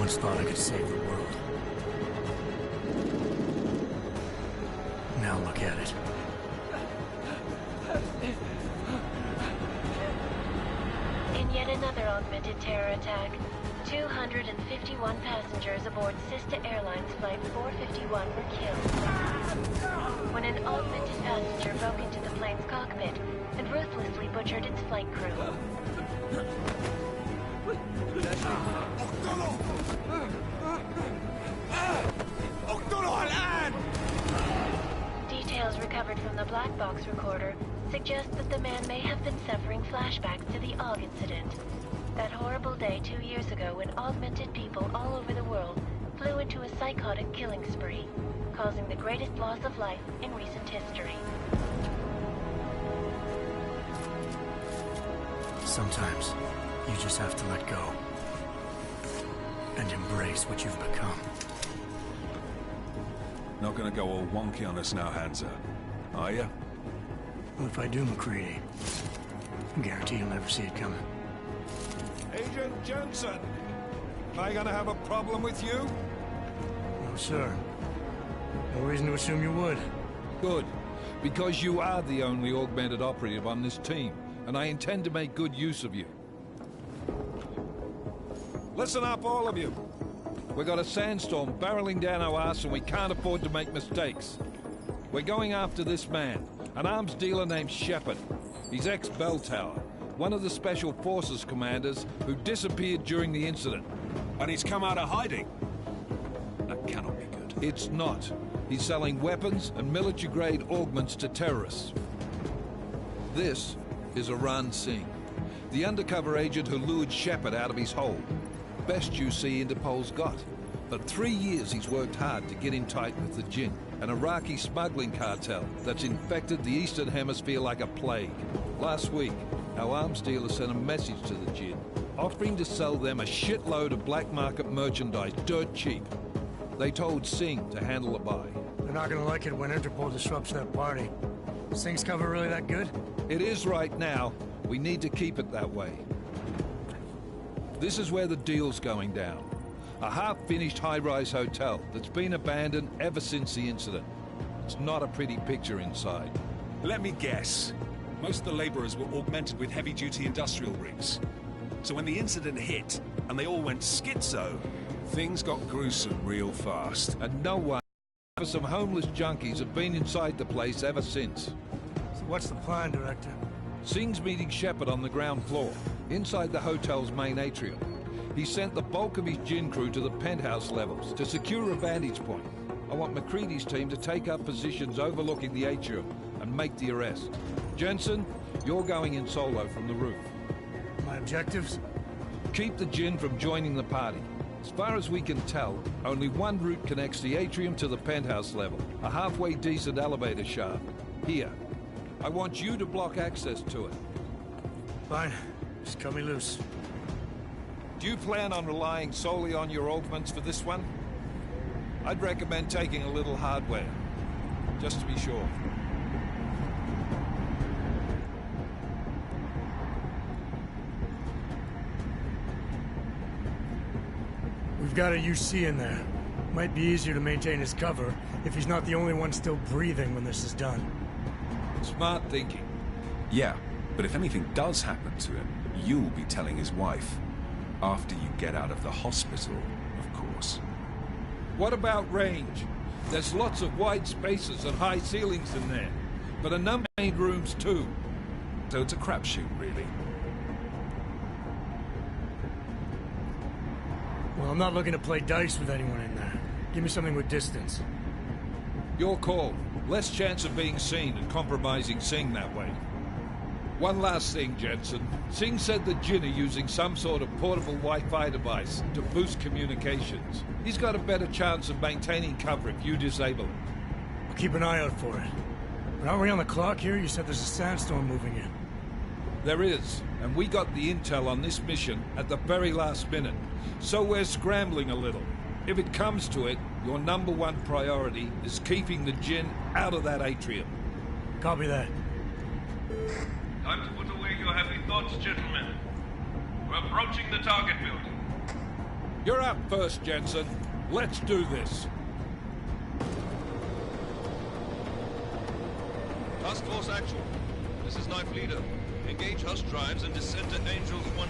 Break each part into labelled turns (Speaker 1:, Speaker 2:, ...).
Speaker 1: once thought I could save the world. Now look at it.
Speaker 2: In yet another augmented terror attack, 251 passengers aboard sister airlines Flight 451 were killed when an augmented passenger broke into the plane's cockpit and ruthlessly butchered its flight crew. Details recovered from the black box recorder suggest that the man may have been suffering flashbacks to the AUG incident. That horrible day 2 years ago when augmented people all over the world flew into a psychotic killing spree, causing the greatest loss of life in recent history.
Speaker 1: Sometimes, you just have to let go. And embrace what you've become.
Speaker 3: Not gonna go all wonky on us now, Hansa, are you?
Speaker 1: Well, if I do, McCready, I guarantee you'll never see it coming.
Speaker 4: Agent Jensen! Am I gonna have a problem with you?
Speaker 1: No, sir. No reason to assume you would.
Speaker 5: Good. Because you are the only augmented operative on this team, and I intend to make good use of you.
Speaker 4: Listen up, all of you.
Speaker 5: We got a sandstorm barreling down our ass and we can't afford to make mistakes. We're going after this man, an arms dealer named Shepard. He's ex-Bell Tower, one of the Special Forces commanders who disappeared during the incident.
Speaker 3: And he's come out of hiding. That cannot be good.
Speaker 5: It's not. He's selling weapons and military-grade augments to terrorists. This is Iran Singh, the undercover agent who lured Shepard out of his hole. Best you see Interpol's got. But 3 years he's worked hard to get in tight with the Jinn, an Iraqi smuggling cartel that's infected the Eastern Hemisphere like a plague. Last week, our arms dealer sent a message to the Jinn, offering to sell them a shitload of black market merchandise dirt cheap. They told Singh to handle the buy.
Speaker 1: They're not gonna like it when Interpol disrupts that party. Is Singh's cover really that good?
Speaker 5: It is right now. We need to keep it that way. This is where the deal's going down. A half-finished high-rise hotel that's been abandoned ever since the incident. It's not a pretty picture inside.
Speaker 3: Let me guess. Most of the laborers were augmented with heavy-duty industrial rigs. So when the incident hit, and they all went schizo, things got gruesome real fast.
Speaker 5: And no one, for some homeless junkies, have been inside the place ever since.
Speaker 1: So what's the plan, Director?
Speaker 5: Singh's meeting Shepard on the ground floor, inside the hotel's main atrium. He sent the bulk of his Jinn crew to the penthouse levels to secure a vantage point. I want McCready's team to take up positions overlooking the atrium and make the arrest. Jensen, you're going in solo from the roof.
Speaker 1: My objectives?
Speaker 5: Keep the Jinn from joining the party. As far as we can tell, only one route connects the atrium to the penthouse level, a halfway decent elevator shaft. Here. I want you to block access to it.
Speaker 1: Fine. Just cut me loose.
Speaker 5: Do you plan on relying solely on your augments for this one? I'd recommend taking a little hardware, just to be sure.
Speaker 1: We've got a UC in there. Might be easier to maintain his cover if he's not the only one still breathing when this is done.
Speaker 5: Smart thinking.
Speaker 3: Yeah, but if anything does happen to him, you'll be telling his wife. After you get out of the hospital, of course.
Speaker 5: What about range? There's lots of wide spaces and high ceilings in there, but a number of main rooms too.
Speaker 3: So it's a crapshoot, really.
Speaker 1: Well, I'm not looking to play dice with anyone in there. Give me something with distance.
Speaker 5: Your call. Less chance of being seen and compromising Singh that way. One last thing, Jensen. Singh said the Jinn are using some sort of portable Wi-Fi device to boost communications. He's got a better chance of maintaining cover if you disable it.
Speaker 1: I'll keep an eye out for it. But aren't we on the clock here? You said there's a sandstorm moving in.
Speaker 5: There is, and we got the intel on this mission at the very last minute. So we're scrambling a little. If it comes to it, your #1 priority is keeping the Jinn out of that atrium.
Speaker 1: Copy that.
Speaker 6: Time to put away your heavy thoughts, gentlemen. We're approaching the target building.
Speaker 5: You're up first, Jensen. Let's do this.
Speaker 6: Task Force Actual. This is Knife Leader. Engage Hush drives and descend to Angels 1-5.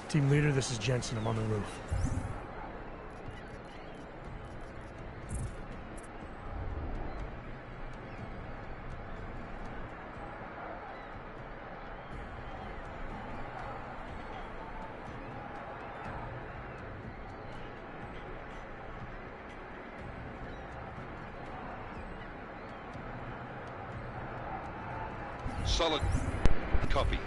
Speaker 1: Team leader, this is Jensen. I'm on the roof.
Speaker 5: Solid. Copy.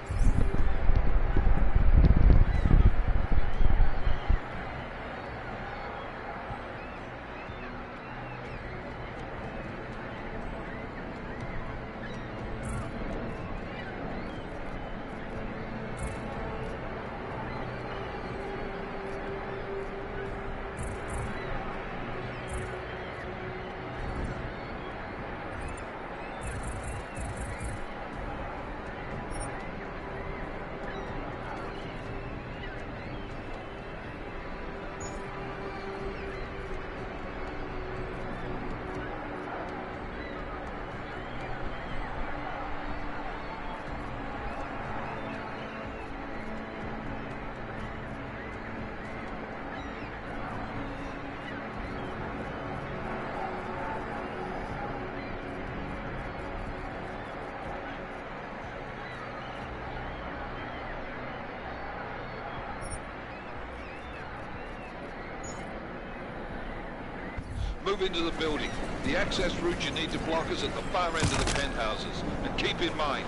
Speaker 5: Move into the building. The access route you need to block is at the far end of the penthouses. And keep in mind,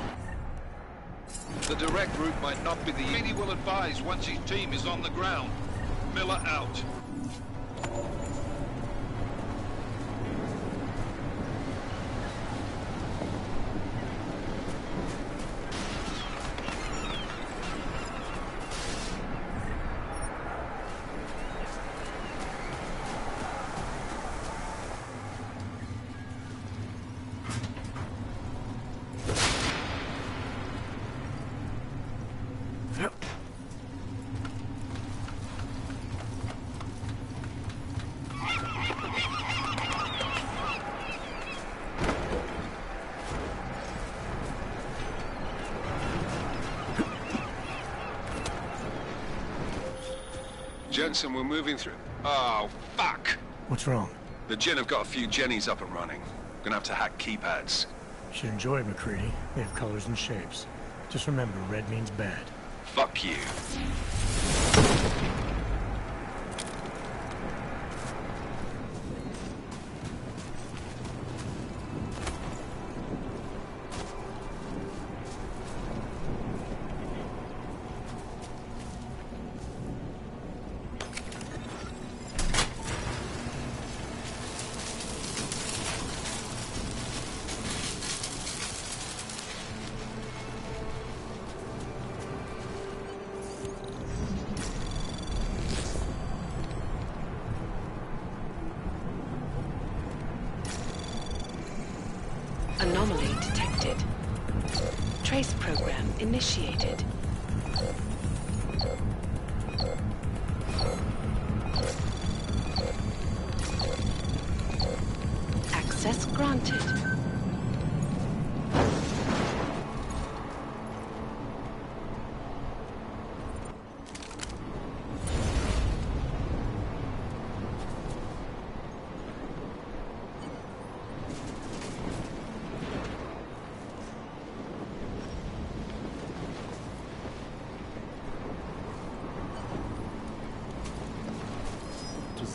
Speaker 5: the direct route might not be the easy. He will advise once his team is on the ground. Miller out.
Speaker 3: Jensen, we're moving through. Oh, fuck!
Speaker 1: What's wrong?
Speaker 3: The Gen have got a few Jennies up and running. Gonna have to hack keypads.
Speaker 1: Should enjoy it, McCready. They have colors and shapes. Just remember, red means bad.
Speaker 3: Fuck you.
Speaker 7: Anomaly detected. Trace program initiated. Access granted.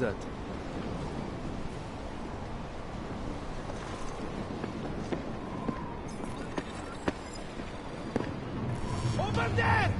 Speaker 8: set.
Speaker 4: Over there!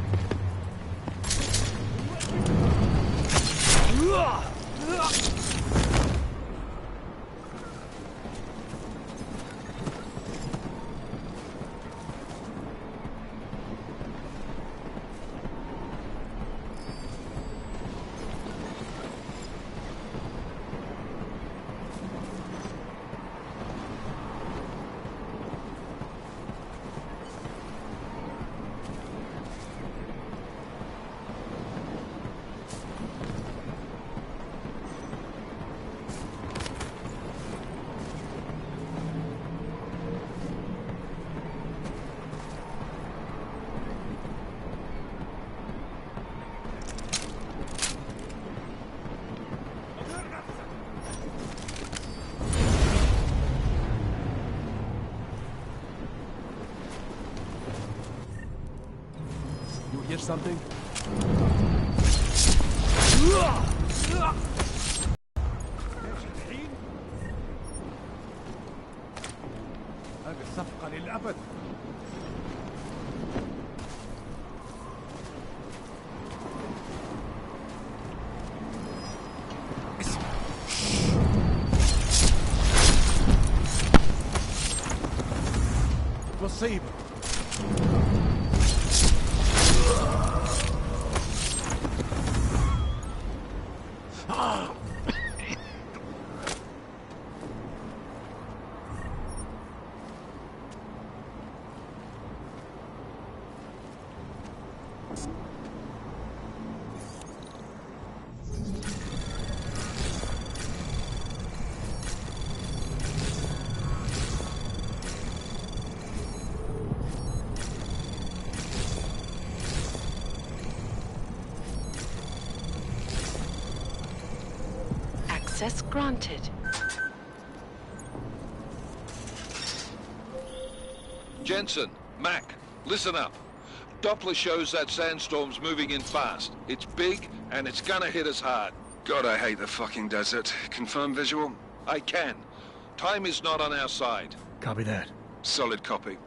Speaker 8: Hear something?
Speaker 4: هذه الصفقة للأبد. مصيبة.
Speaker 7: Access granted.
Speaker 5: Jensen, Mac, listen up. Doppler shows that sandstorm's moving in fast. It's big, and it's gonna hit us hard.
Speaker 3: God, I hate the fucking desert. Confirm visual?
Speaker 5: I can. Time is not on our side.
Speaker 1: Copy that.
Speaker 3: Solid copy.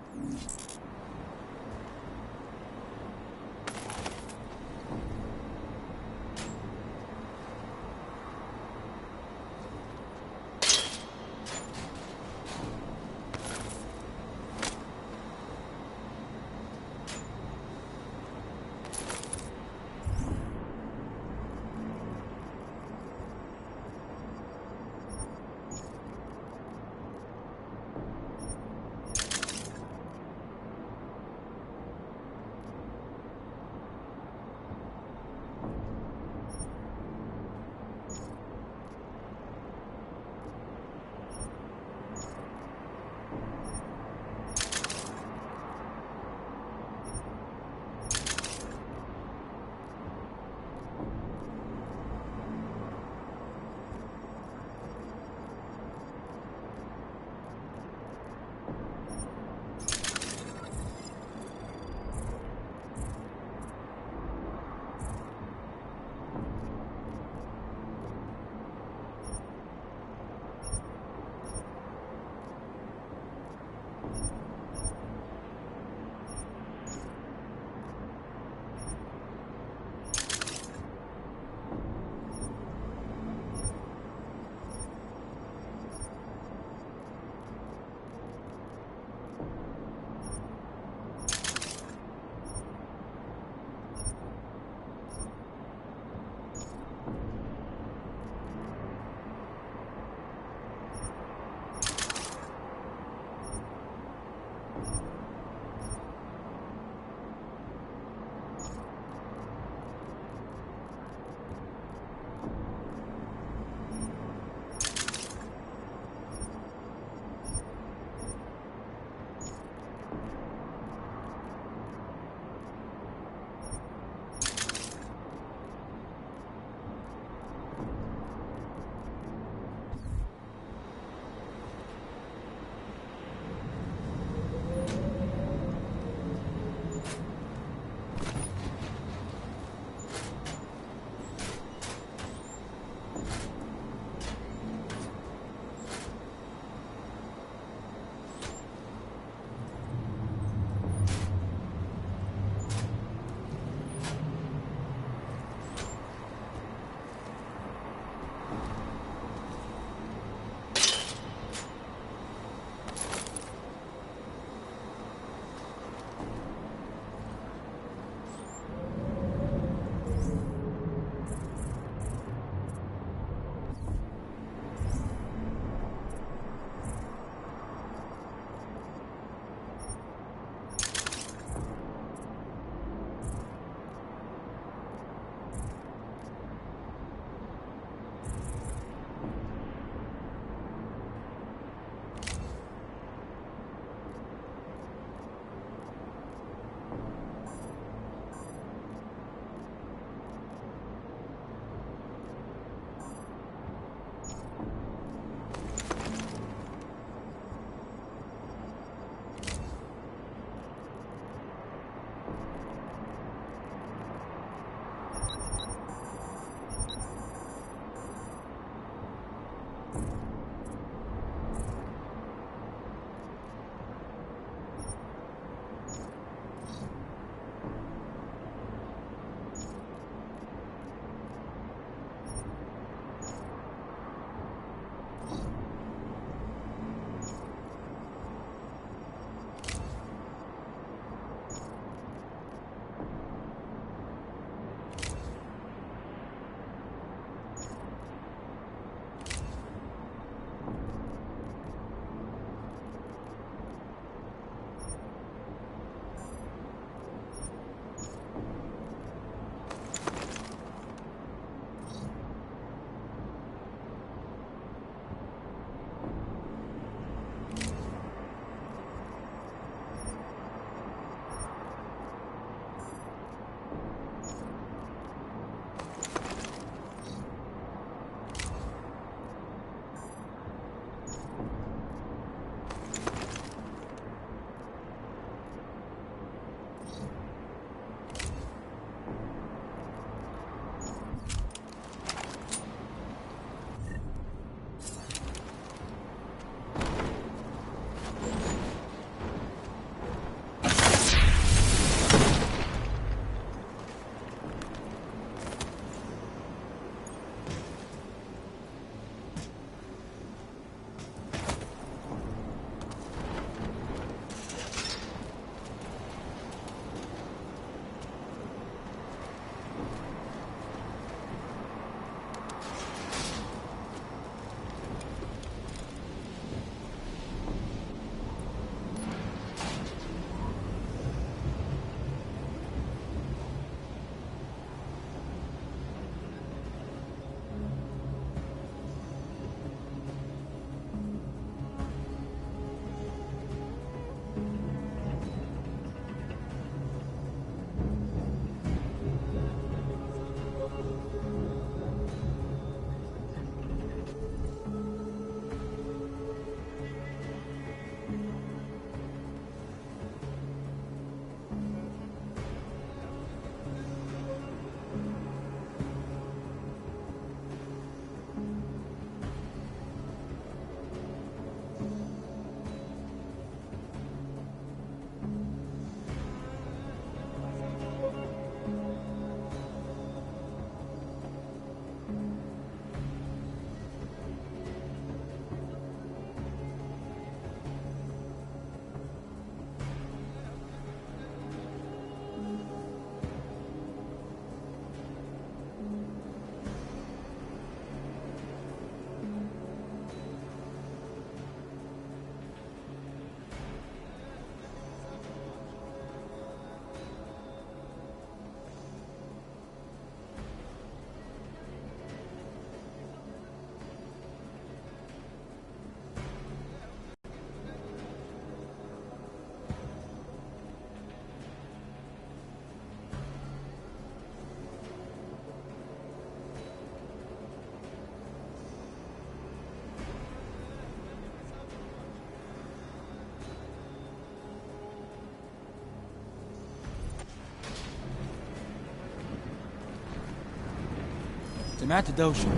Speaker 8: سمعت دوشة.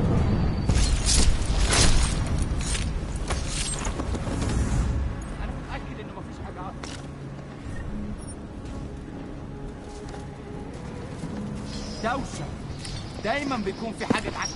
Speaker 8: أنا متأكد إنه مفيش حاجة عاطل. دوشة دايما بيكون في حاجة تعدي.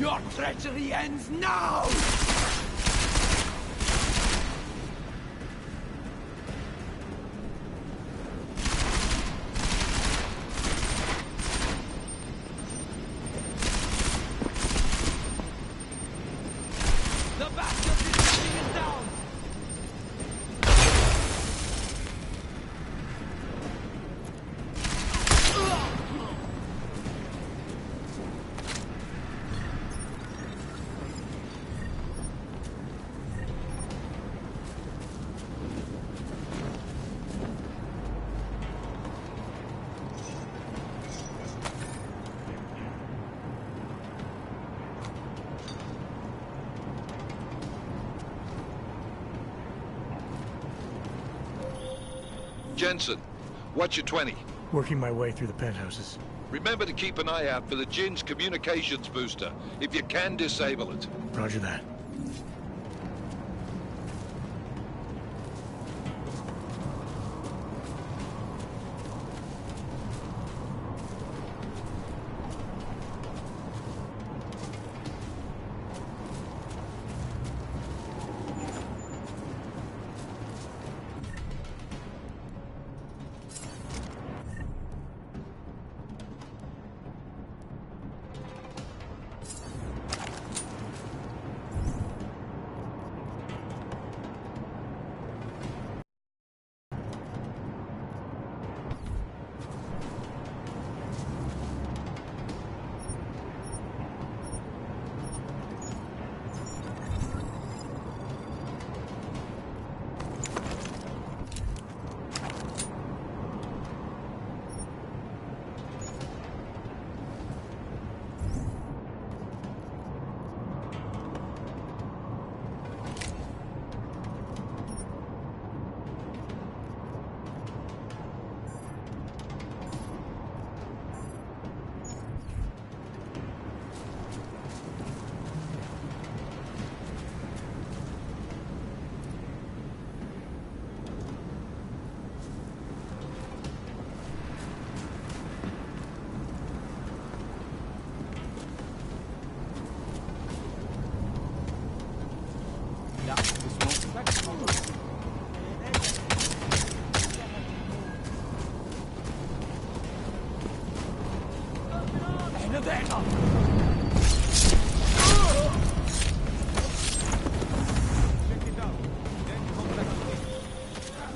Speaker 9: Your treachery ends now! The bastard is shutting us down!
Speaker 5: Jensen, what's your 20?
Speaker 1: Working my way through the penthouses.
Speaker 5: Remember to keep an eye out for the Jinn's communications booster. If you can, disable it.
Speaker 1: Roger that.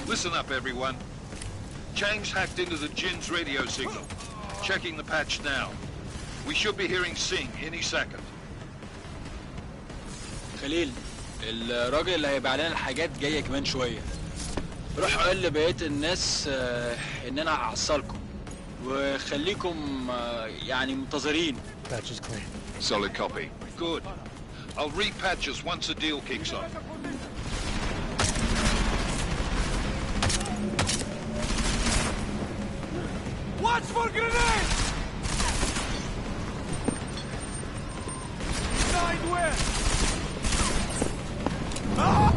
Speaker 6: Listen up, everyone. Chang's hacked into the Jin's radio signal. Checking the patch now. We should be hearing Singh any second.
Speaker 10: خليل الراجل اللي هيبيع لنا الحاجات جايه كمان شويه. روح قول لبقيه الناس ان انا هحصلكم وخليكم يعني منتظرين.
Speaker 1: Patch is clean.
Speaker 6: Solid copy. Good. I'll repatch us once the deal kicks off.
Speaker 9: Watch for grenades! Side west! Ah!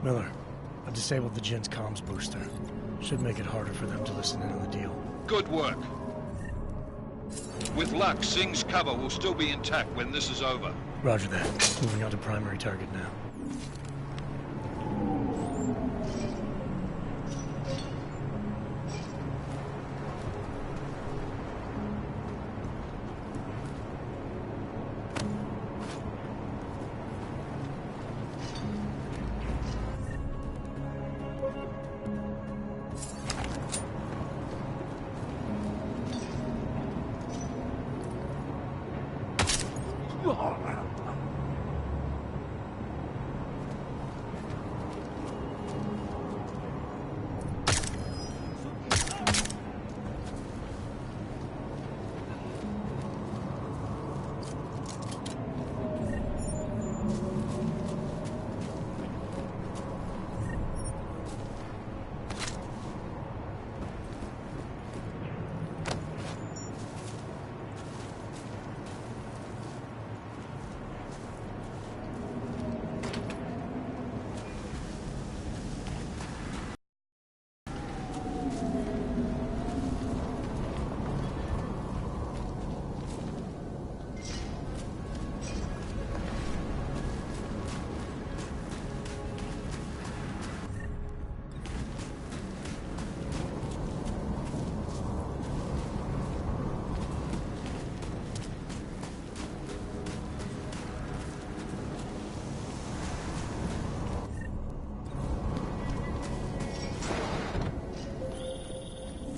Speaker 1: Miller, I disabled the Jin's comms booster. Should make it harder for them to listen in on the deal.
Speaker 6: Good work. With luck, Singh's cover will still be intact when this is over.
Speaker 1: Roger that. Moving on to primary target now.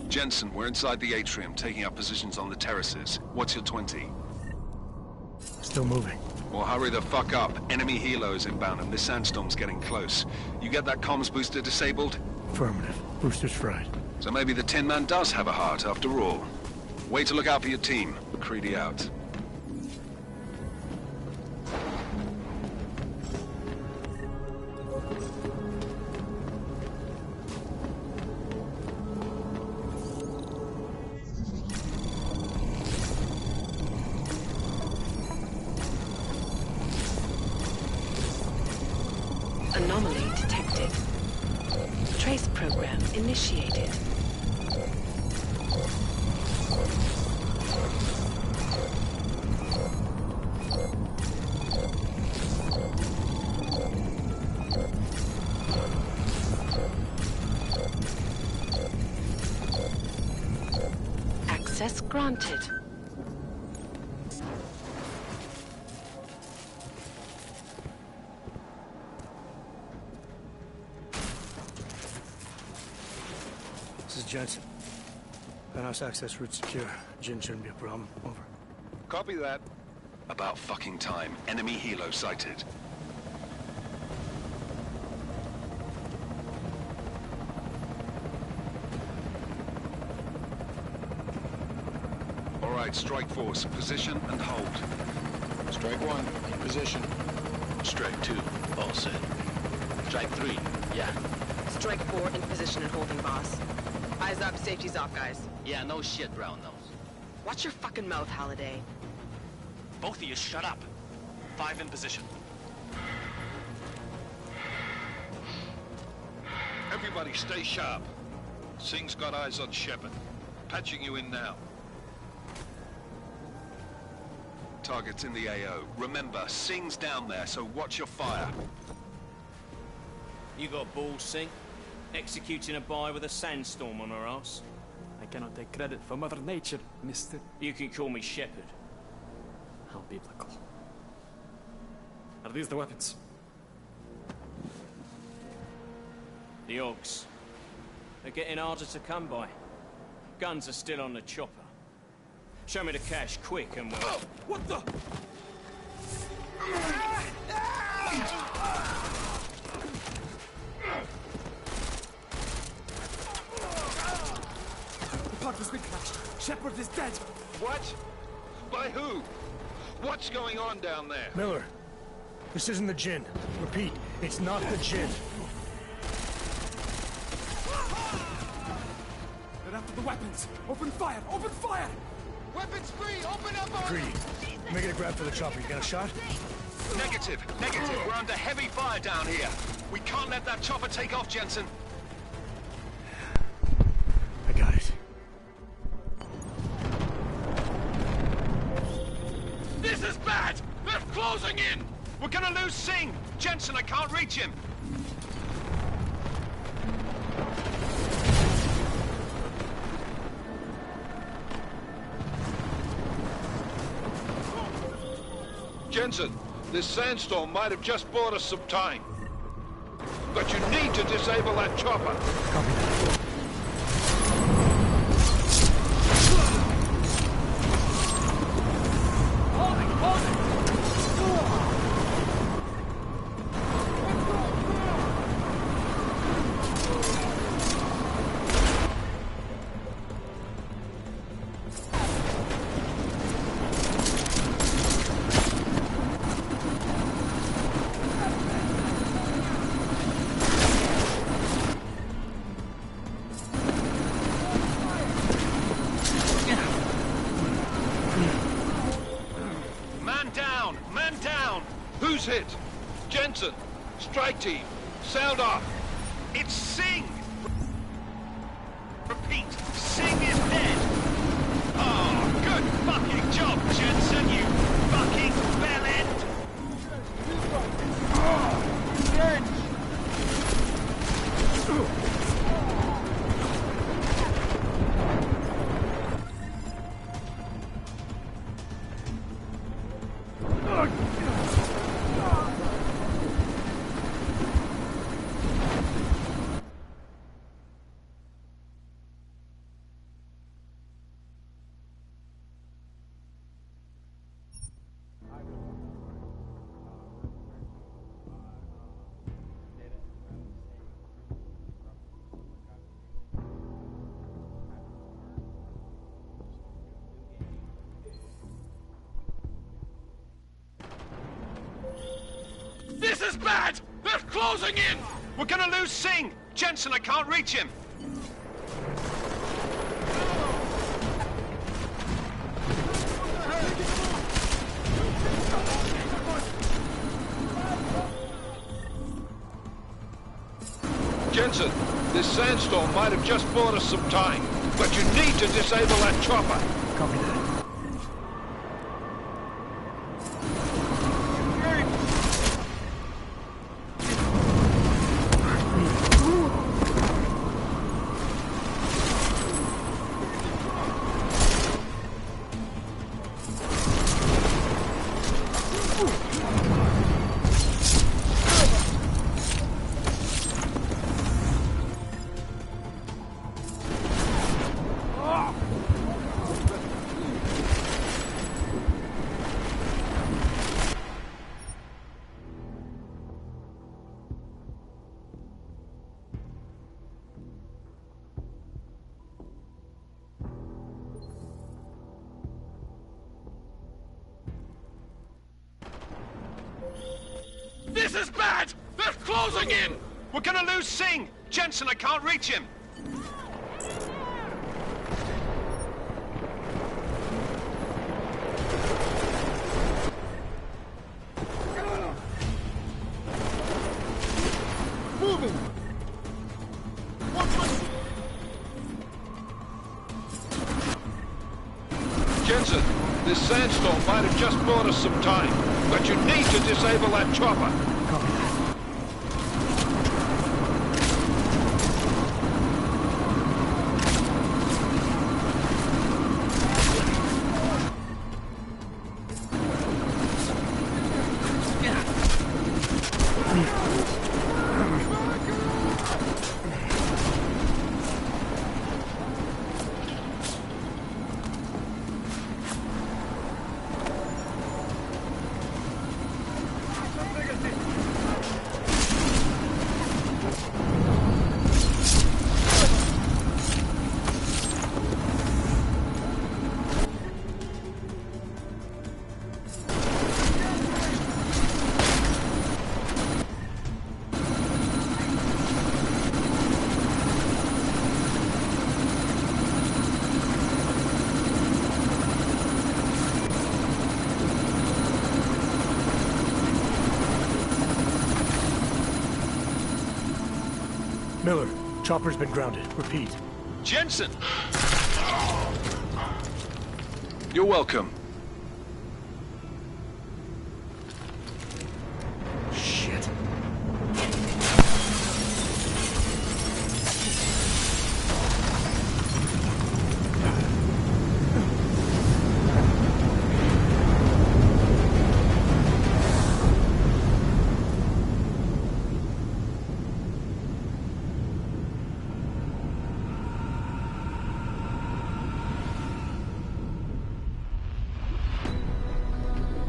Speaker 3: Jensen, we're inside the atrium, taking up positions on the terraces. What's your 20?
Speaker 1: Still moving.
Speaker 3: Well, hurry the fuck up. Enemy helos inbound and this sandstorm's getting close. You get that comms booster disabled?
Speaker 1: Affirmative. Booster's fried.
Speaker 3: So maybe the Tin Man does have a heart after all. Way to look out for your team. Creedy out.
Speaker 7: Anomaly detected. Trace program initiated. Access granted.
Speaker 1: This is Jensen. Penthouse access route secure. Jin shouldn't be a problem. Over.
Speaker 4: Copy that.
Speaker 3: About fucking time. Enemy helo sighted. All right, strike force. Position and hold.
Speaker 10: Strike 1, in position.
Speaker 11: Strike 2, all set. Strike 3, yeah.
Speaker 12: Strike 4 in position and holding, boss. Eyes up, safety's off, guys.
Speaker 11: Yeah, no shit, brown nose.
Speaker 12: Watch your fucking mouth, Halliday.
Speaker 11: Both of you shut up. 5 in position.
Speaker 6: Everybody stay sharp. Singh's got eyes on Shepard. Patching you in now.
Speaker 3: Target's in the AO. Remember, Singh's down there, so watch your fire.
Speaker 9: You got balls, Singh? Executing a buy with a sandstorm on her ass?
Speaker 13: I cannot take credit for Mother Nature, mister.
Speaker 9: You can call me Shepard.
Speaker 13: How biblical. Are these the weapons?
Speaker 9: The Ogs. They're getting harder to come by. Guns are still on the chopper. Show me the cash, quick, and we'll...
Speaker 13: Oh, what the? The pod has been crashed. Shepard is dead.
Speaker 6: What? By who? What's going on down there?
Speaker 1: Miller, this isn't the Jinn. Repeat, it's not the Jinn.
Speaker 13: They're after the weapons. Open fire! Open fire!
Speaker 8: Weapons free! Open up!
Speaker 1: Greedy. Making a grab for the chopper. You got a shot?
Speaker 3: Negative. Negative. We're under heavy fire down here. We can't let that chopper take off, Jensen.
Speaker 1: I got it.
Speaker 3: This is bad! They're closing in! We're gonna lose Singh! Jensen, I can't reach him!
Speaker 6: Jensen, this sandstorm might have just bought us some time. But you need to disable that chopper.
Speaker 1: Copy that.
Speaker 6: Who's hit? Jensen, strike team, sound off.
Speaker 3: It's Singh! Repeat, Singh is dead! Oh, good fucking job, Jensen, you fucking bellend! This is bad! They're closing in! We're gonna lose Singh! Jensen, I can't reach him!
Speaker 6: Jensen, this sandstorm might have just bought us some time, but you need to disable that chopper.
Speaker 1: Copy that.
Speaker 3: is bad! They're closing in! We're gonna lose Singh! Jensen, I can't reach him!
Speaker 4: Moving!
Speaker 5: Jensen, this sandstorm might have just bought us some time, but you need to disable that chopper.
Speaker 1: Copy that. Miller, chopper's been grounded. Repeat.
Speaker 3: Jensen! You're welcome.
Speaker 1: Shit.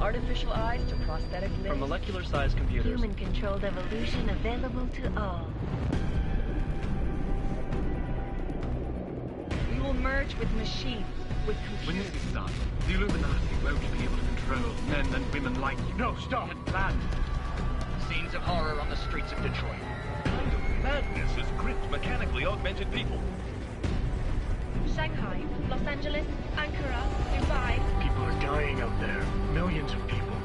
Speaker 14: Artificial eyes to prosthetic limbs.
Speaker 15: From molecular-sized computers.
Speaker 2: Human-controlled evolution available to all.
Speaker 14: We will merge with machines, with computers.
Speaker 15: When this is done, the Illuminati won't be able to control men and women like you. No, stop! And planned. Scenes of horror on the streets of Detroit.
Speaker 11: What kind of madness has gripped mechanically augmented people?
Speaker 2: Shanghai, Los Angeles, Ankara, Dubai.
Speaker 1: People are dying out there. Millions of people.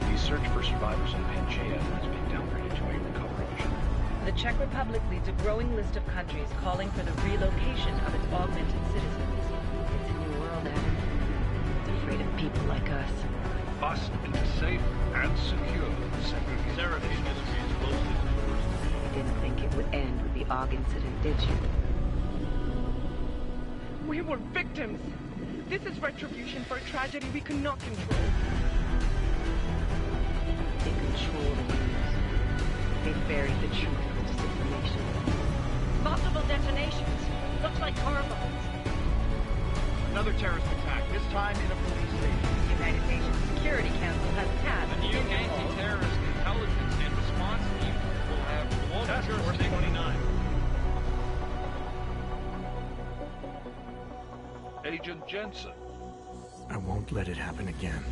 Speaker 11: The search for survivors in Pangaea has been downgraded to a recovery mission.
Speaker 14: The Czech Republic leads a growing list of countries calling for the relocation of its augmented citizens. It's a new world, Adam. It's afraid of people like us.
Speaker 11: Bust into safe and secure segregation.
Speaker 14: You didn't think it would end with the AUG incident, did you?
Speaker 16: We were victims. This is retribution for a tragedy we cannot control.
Speaker 14: They control the news. They buried the truth with disinformation.
Speaker 16: Multiple detonations. Looks like car bombs.
Speaker 15: Another terrorist attack, this time in a police station.
Speaker 14: The United Nations Security Council has passed
Speaker 15: The new anti-terrorist intelligence and response team will have global jurisdiction. 29.
Speaker 5: Agent Jensen.
Speaker 1: I won't let it happen again.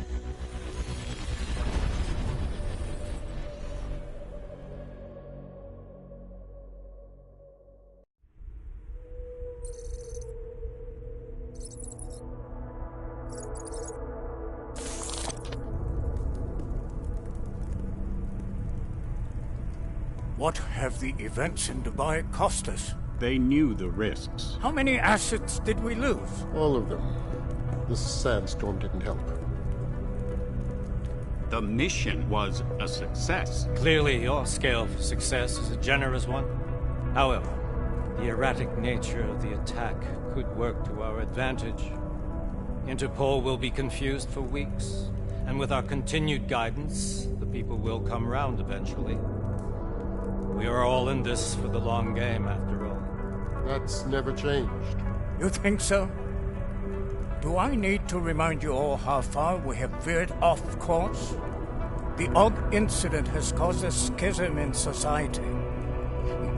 Speaker 17: What have the events in Dubai cost us?
Speaker 18: They knew the risks.
Speaker 17: How many assets did we lose?
Speaker 19: All of them. This sandstorm didn't help.
Speaker 18: The mission was a success.
Speaker 20: Clearly, your scale for success is a generous one. However, the erratic nature of the attack could work to our advantage. Interpol will be confused for weeks, and with our continued guidance, the people will come round eventually. We are all in this for the long game, after all.
Speaker 19: That's never changed.
Speaker 17: You think so? Do I need to remind you all how far we have veered off course? The AUG incident has caused a schism in society.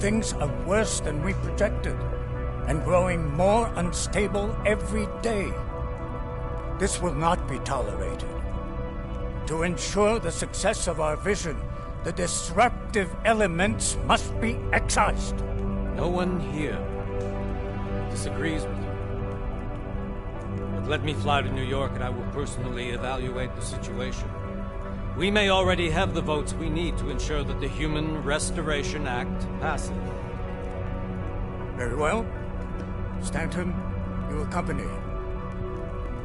Speaker 17: Things are worse than we projected, and growing more unstable every day. This will not be tolerated. To ensure the success of our vision, the disruptive elements must be excised.
Speaker 20: No one here disagrees with you. But let me fly to New York and I will personally evaluate the situation. We may already have the votes we need to ensure that the Human Restoration Act passes.
Speaker 17: Very well. Stanton, you accompany.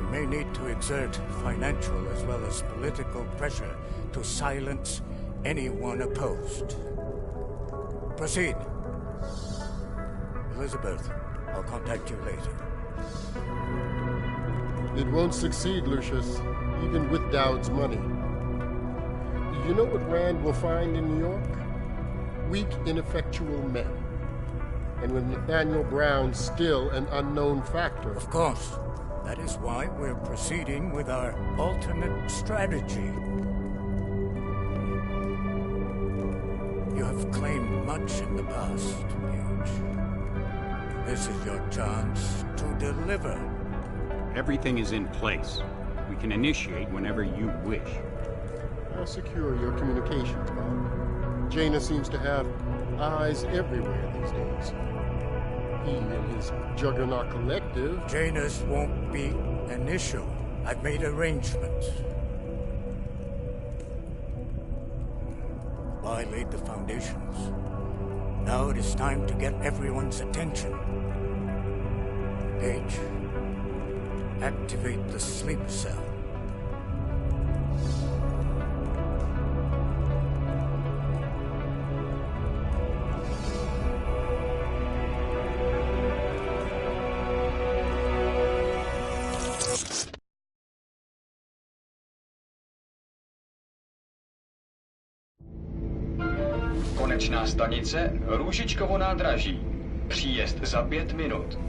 Speaker 17: We may need to exert financial as well as political pressure to silence anyone opposed. Proceed. Elizabeth, I'll contact you later.
Speaker 19: It won't succeed, Lucius, even with Dowd's money. You know what Rand will find in New York? Weak, ineffectual men. And with Nathaniel Brown still an unknown factor.
Speaker 17: Of course. That is why we're proceeding with our alternate strategy. You have claimed much in the past, Huge. This is your chance to deliver.
Speaker 18: Everything is in place. We can initiate whenever you wish.
Speaker 19: I'll secure your communications, Bob. Jaina seems to have eyes everywhere these days. He and his Juggernaut Collective...
Speaker 17: Jaina's won't be an issue. I've made arrangements. I laid the foundations. Now it is time to get everyone's attention. Page, activate the sleep cell.
Speaker 21: Konečná stanice Růžičkovo nádraží. Příjezd za 5 minut.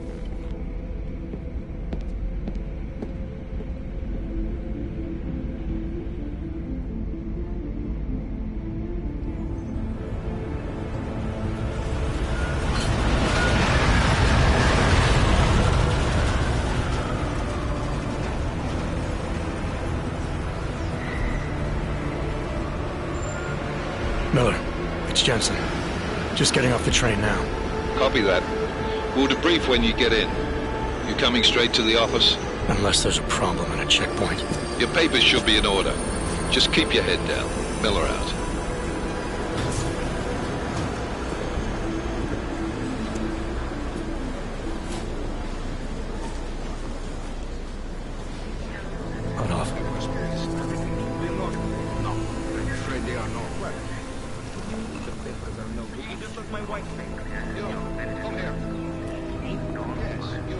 Speaker 1: Miller, it's Jensen. Just getting off the train now.
Speaker 5: Copy that. We'll debrief when you get in. You coming straight to the office?
Speaker 1: Unless there's a problem in a checkpoint.
Speaker 5: Your papers should be in order. Just keep your head down. Miller out.
Speaker 1: Hold off.
Speaker 4: No, I'm afraid they are not. You just look my wife. Yo, come here. Yes, you.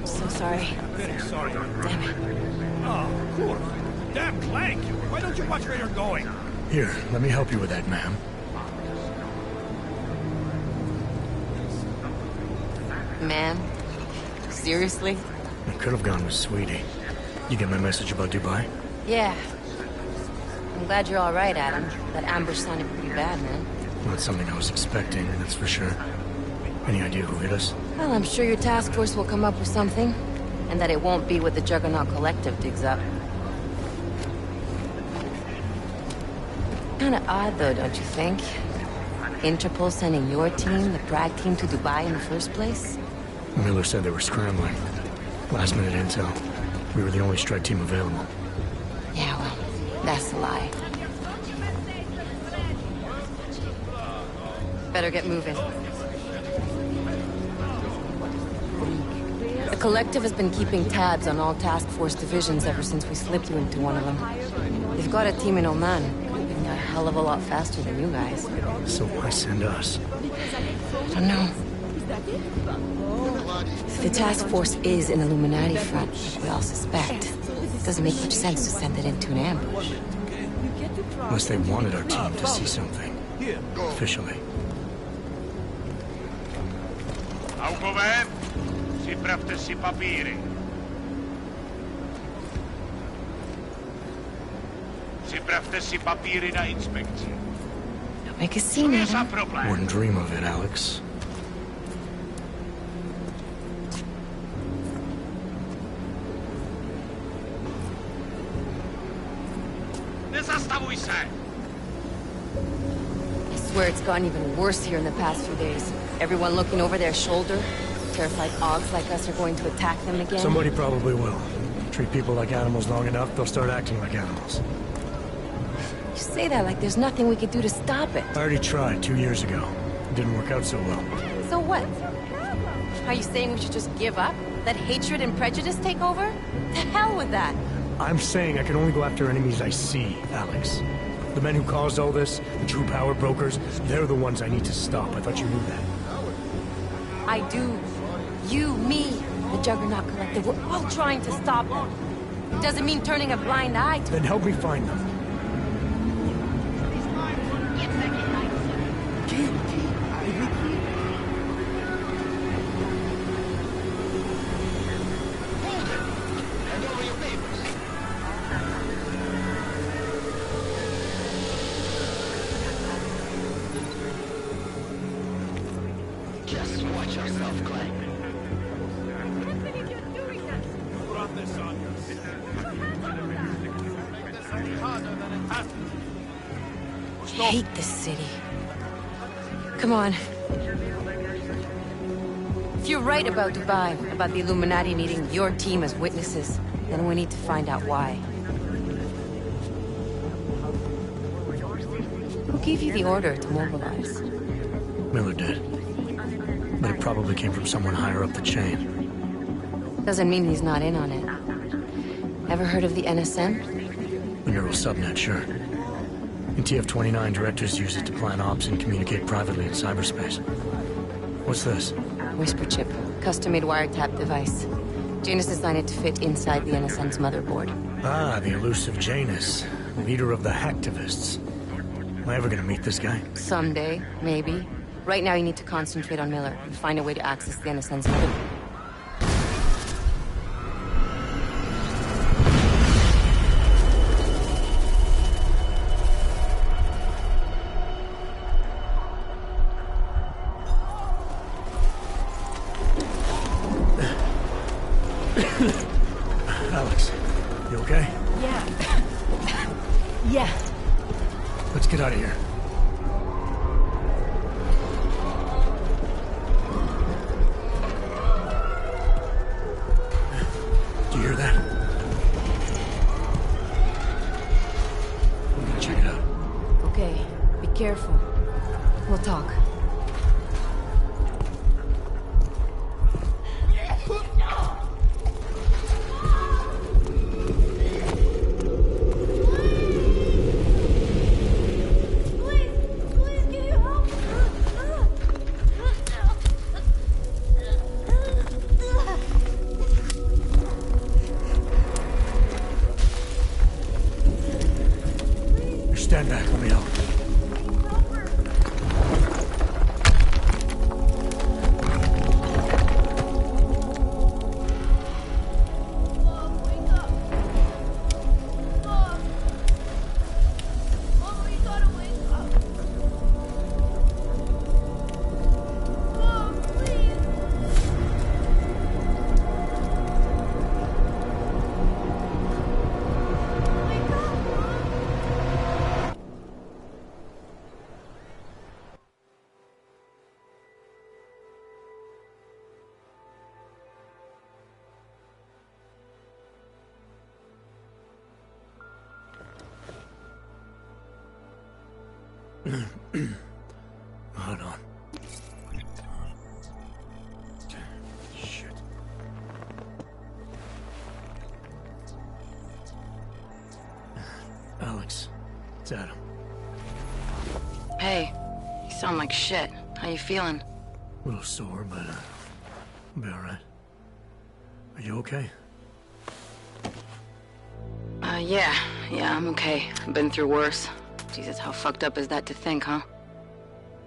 Speaker 12: So sorry.
Speaker 4: Very sorry.
Speaker 12: Damn it.
Speaker 4: Oh, cool. Damn Clank! Why don't you watch where you're going?
Speaker 1: Here, let me help you with that, ma'am.
Speaker 12: Ma'am? Seriously?
Speaker 1: I could have gone with Sweetie. You get my message about Dubai?
Speaker 12: Yeah. I'm glad you're all right, Adam. That ambush sounded pretty bad, man.
Speaker 1: Not something I was expecting, that's for sure. Any idea who hit us?
Speaker 12: Well, I'm sure your task force will come up with something. And that it won't be what the Juggernaut Collective digs up. Kinda odd, though, don't you think? Interpol sending your team, the Prague team, to Dubai in the first place?
Speaker 1: Miller said they were scrambling. Last minute intel. We were the only strike team available.
Speaker 12: Yeah, well, that's a lie. Better get moving. The Collective has been keeping tabs on all task force divisions ever since we slipped you into one of them. They've got a team in Oman, moving a hell of a lot faster than you guys.
Speaker 1: So why send us?
Speaker 12: I don't know. If the task force is an Illuminati front, which we all suspect, it doesn't make much sense to send it into an ambush.
Speaker 1: Unless they wanted our team to see something. Officially.
Speaker 22: Augové, připravte si papíry. Připravte si papíry na inspekci.
Speaker 12: Don't make a scene, Adam.
Speaker 1: Wouldn't dream of it, Alex.
Speaker 22: Nezastavuj se!
Speaker 12: I swear it's gotten even worse here in the past few days. Everyone looking over their shoulder. Terrified Augs like us are going to attack them again.
Speaker 1: Somebody probably will. Treat people like animals long enough, they'll start acting like animals.
Speaker 12: You say that like there's nothing we could do to stop it.
Speaker 1: I already tried 2 years ago. It didn't work out so well.
Speaker 12: So what? Are you saying we should just give up? Let hatred and prejudice take over? To hell with that!
Speaker 1: I'm saying I can only go after enemies I see, Alex. The men who caused all this, the true power brokers, they're the ones I need to stop. I thought you knew that.
Speaker 12: I do. You, me, the Juggernaut Collective, we're all trying to stop them. It doesn't mean turning a blind eye to...
Speaker 1: Then help me find them.
Speaker 11: Just watch yourself, Clank.
Speaker 12: I hate this city. Come on. If you're right about Dubai, about the Illuminati needing your team as witnesses, then we need to find out why. Who gave you the order to mobilize?
Speaker 1: Miller did. But it probably came from someone higher up the chain.
Speaker 12: Doesn't mean he's not in on it. Ever heard of the NSM?
Speaker 1: The neural subnet, sure. In TF-29, directors use it to plan ops and communicate privately in cyberspace. What's this?
Speaker 12: Whisper chip. Custom-made wiretap device. Janus designed it to fit inside the NSM's motherboard.
Speaker 1: Ah, the elusive Janus. Leader of the hacktivists. Am I ever gonna meet this guy?
Speaker 12: Someday, maybe. Right now you need to concentrate on Miller and find a way to access the NSM's motherboard.
Speaker 1: Alex, you okay?
Speaker 12: Yeah. Yeah.
Speaker 1: Let's get out of here. Do you hear that? I'm gonna check it out.
Speaker 12: Okay, be careful. We'll talk.
Speaker 1: Stand back, let me help. Hold on. Shit. Alex, it's Adam.
Speaker 12: Hey, you sound like shit. How you feeling?
Speaker 1: A little sore, but I'll be alright. Are you okay?
Speaker 12: Yeah, I'm okay. I've been through worse. Jesus, how fucked up is that to think, huh?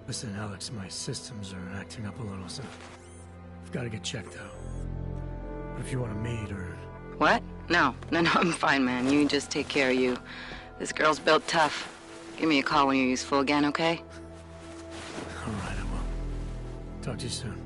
Speaker 1: Listen, Alex, my systems are acting up a little, so I've got to get checked out. But if you want to meet or...
Speaker 12: What? No, I'm fine, man. You just take care of you. This girl's built tough. Give me a call when you're useful again, okay?
Speaker 1: Alright, I will. Talk to you soon.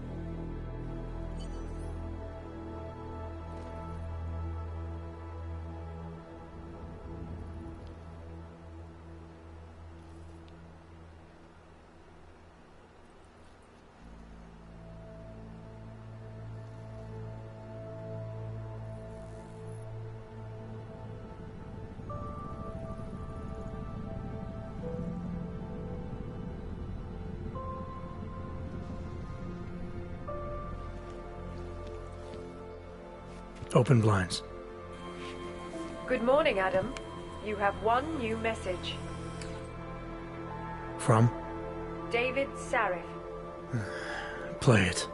Speaker 1: Open blinds.
Speaker 7: Good morning, Adam. You have one new message.
Speaker 1: From?
Speaker 7: David Sarif.
Speaker 1: Play it.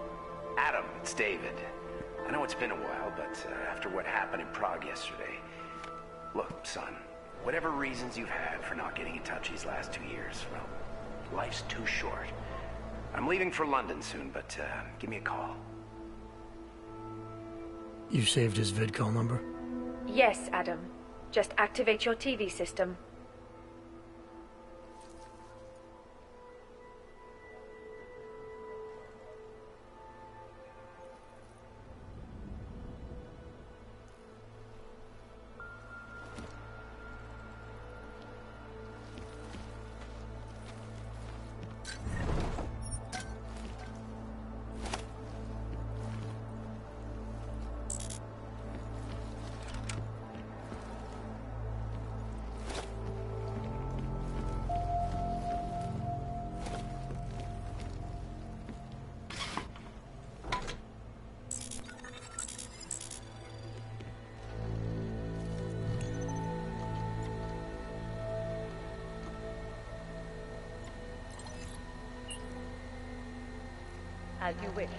Speaker 10: Adam, it's David. I know it's been a while, but after what happened in Prague yesterday... Look, son, whatever reasons you've had for not getting in touch these last 2 years, well, life's too short. I'm leaving for London soon, but give me a call.
Speaker 1: You saved his vidcall number?
Speaker 7: Yes, Adam. Just activate your TV system. As you wish.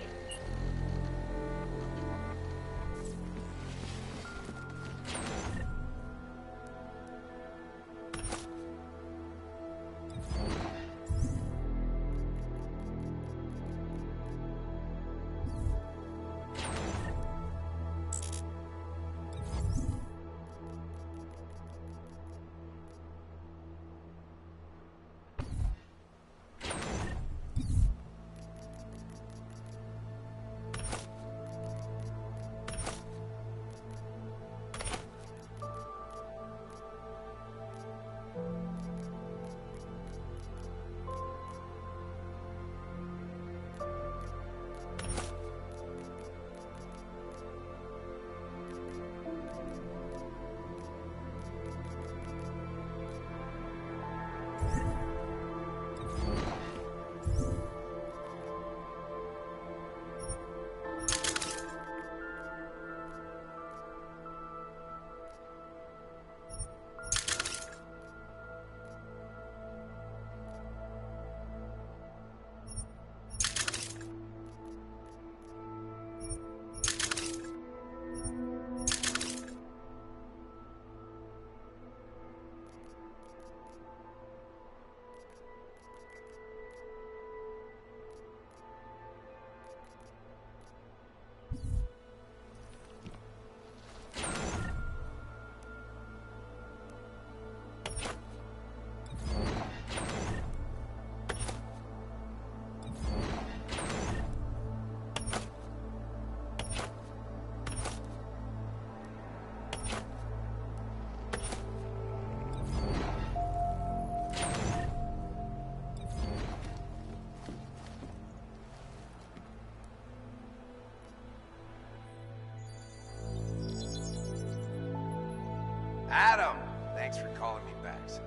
Speaker 10: Adam! Thanks for calling me back, son.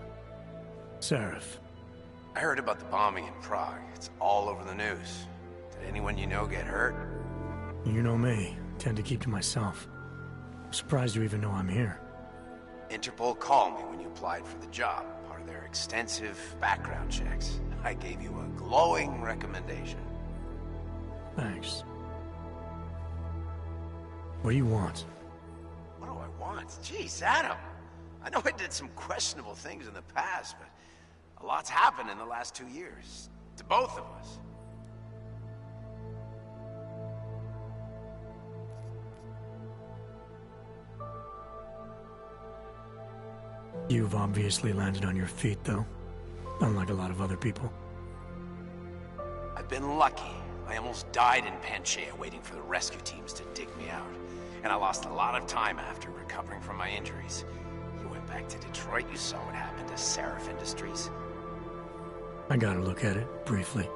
Speaker 1: Sarif.
Speaker 10: I heard about the bombing in Prague. It's all over the news. Did anyone you know get hurt?
Speaker 1: You know me. Tend to keep to myself. I'm surprised you even know I'm here.
Speaker 10: Interpol called me when you applied for the job, part of their extensive background checks. I gave you a glowing recommendation.
Speaker 1: Thanks. What do you want?
Speaker 10: What do I want? Jeez, Adam. I know I did some questionable things in the past, but a lot's happened in the last 2 years. To both of us.
Speaker 1: You've obviously landed on your feet, though. Unlike a lot of other people.
Speaker 10: I've been lucky. I almost died in Panchaea waiting for the rescue teams to dig me out. And I lost a lot of time after recovering from my injuries. You went back to Detroit, you saw what happened to Sarif Industries.
Speaker 1: I got a look at it, briefly.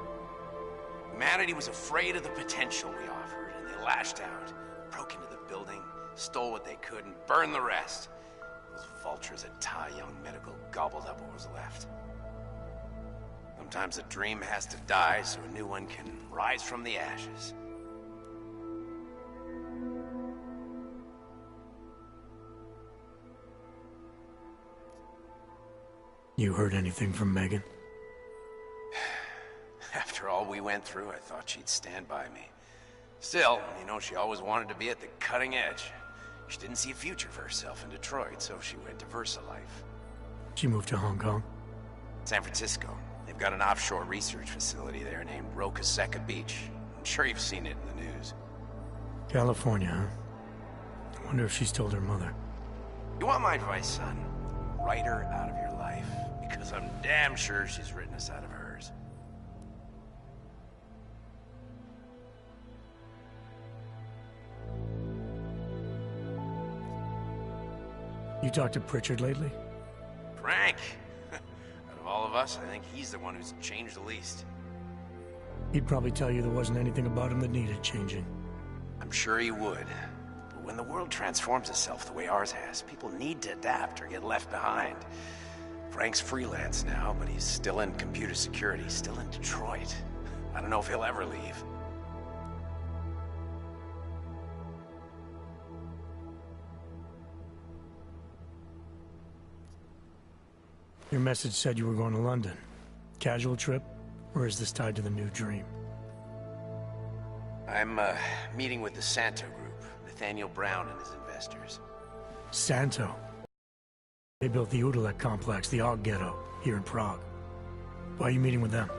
Speaker 10: Humanity was afraid of the potential we offered, and they lashed out. Broke into the building, stole what they could, and burned the rest. Those vultures at Tai Young Medical gobbled up what was left. Sometimes a dream has to die so a new one can rise from the ashes.
Speaker 1: You heard anything from Megan?
Speaker 10: After all we went through, I thought she'd stand by me. Still, you know, she always wanted to be at the cutting edge. She didn't see a future for herself in Detroit, so she went to VersaLife.
Speaker 1: She moved to Hong Kong?
Speaker 10: San Francisco. They've got an offshore research facility there named Roca Seca Beach. I'm sure you've seen it in the news.
Speaker 1: California, huh? I wonder if she's told her mother.
Speaker 10: You want my advice, son? Write her out of your life, because I'm damn sure she's written us out of hers.
Speaker 1: You talked to Pritchard lately?
Speaker 10: Frank! Out of all of us, I think he's the one who's changed the least.
Speaker 1: He'd probably tell you there wasn't anything about him that needed changing.
Speaker 10: I'm sure he would. But when the world transforms itself the way ours has, people need to adapt or get left behind. Frank's freelance now, but he's still in computer security, still in Detroit. I don't know if he'll ever leave.
Speaker 1: Your message said you were going to London. Casual trip? Or is this tied to the new dream?
Speaker 10: I'm, meeting with the Santo Group, Nathaniel Brown and his investors.
Speaker 1: Santo? They built the Udalek complex, the Og Ghetto, here in Prague. Why are you meeting with them?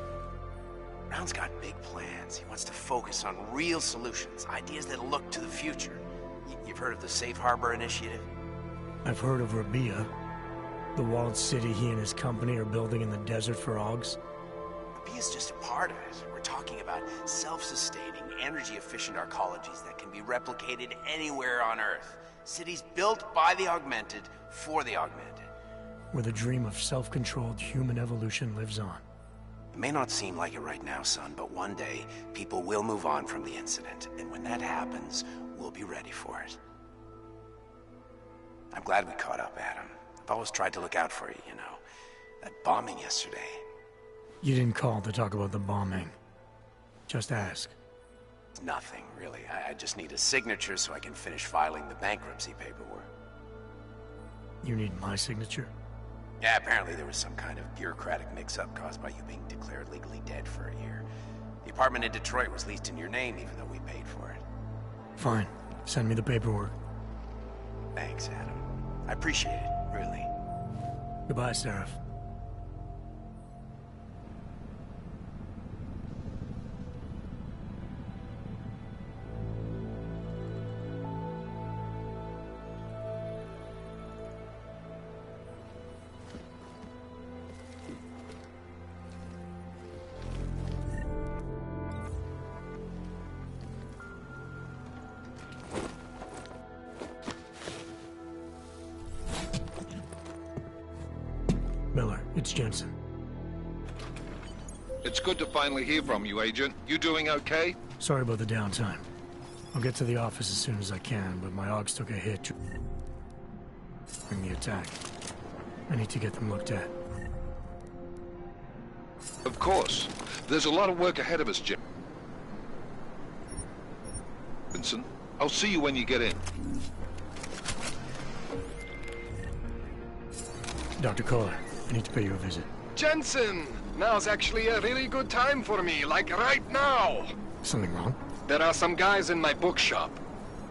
Speaker 10: Brown's got big plans. He wants to focus on real solutions, ideas that look to the future. You've heard of the Safe Harbor Initiative?
Speaker 1: I've heard of Rabia. The walled city he and his company are building in the desert for Augs.
Speaker 10: Rabia's just a part of it. We're talking about self-sustaining, energy-efficient arcologies that can be replicated anywhere on Earth. Cities built by the augmented, for the augmented.
Speaker 1: Where the dream of self-controlled human evolution lives on.
Speaker 10: It may not seem like it right now, son, but one day, people will move on from the incident. And when that happens, we'll be ready for it. I'm glad we caught up, Adam. I've always tried to look out for you, you know. That bombing yesterday.
Speaker 1: You didn't call to talk about the bombing. Just ask.
Speaker 10: Nothing, really. I just need a signature so I can finish filing the bankruptcy paperwork.
Speaker 1: You need my signature?
Speaker 10: Yeah, apparently there was some kind of bureaucratic mix-up caused by you being declared legally dead for a year. The apartment in Detroit was leased in your name even though we paid for it.
Speaker 1: Fine. Send me the paperwork.
Speaker 10: Thanks, Adam. I appreciate it, really.
Speaker 1: Goodbye, Seraph. Miller, it's Jensen.
Speaker 6: It's good to finally hear from you, Agent. You doing okay?
Speaker 1: Sorry about the downtime. I'll get to the office as soon as I can, but my Augs took a hit during the attack. I need to get them looked at.
Speaker 6: Of course. There's a lot of work ahead of us, Jim. Vincent, I'll see you when you get in.
Speaker 1: Dr. Kohler, I need to pay you a visit.
Speaker 9: Jensen! Now's actually a really good time for me, like right now!
Speaker 1: Something wrong?
Speaker 9: There are some guys in my bookshop.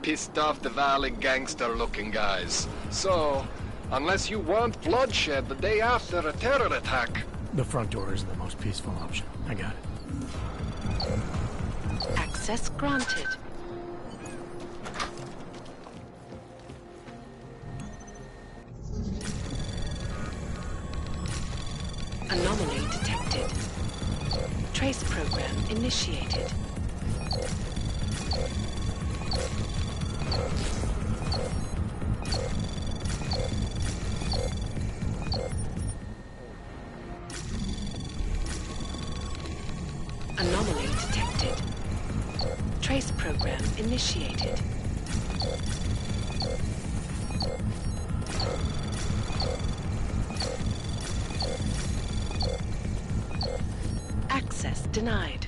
Speaker 9: Pissed off the Valley gangster-looking guys. So, unless you want bloodshed the day after a terror attack...
Speaker 1: The front door isn't the most peaceful option. I got it.
Speaker 2: Access granted. Anomaly detected. Trace program initiated. Anomaly detected. Trace program initiated. Access denied.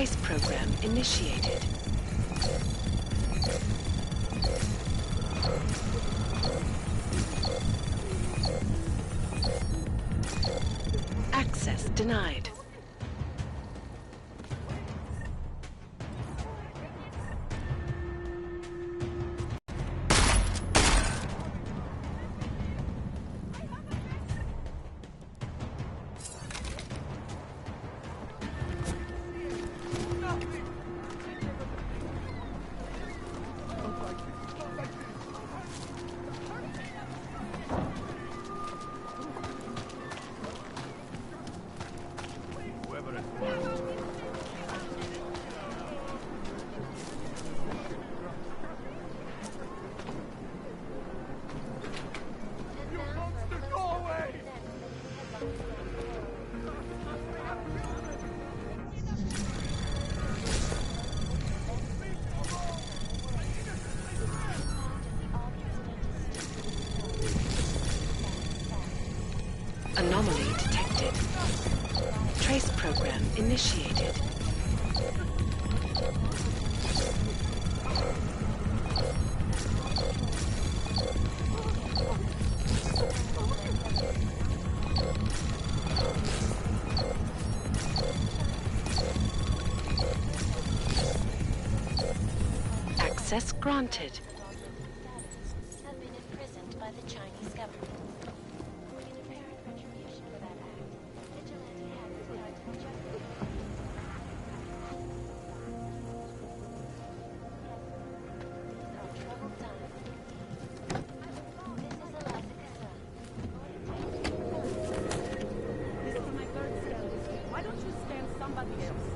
Speaker 2: Trace program initiated. Access denied. Anomaly detected. Trace program initiated. Access granted. Have been imprisoned by the Chinese government. In apparent retribution for that act, vigilante hackers tried to reject the These are troubled times. This is Eliza Cassan.
Speaker 8: This is my third scan. Why don't you scan somebody else?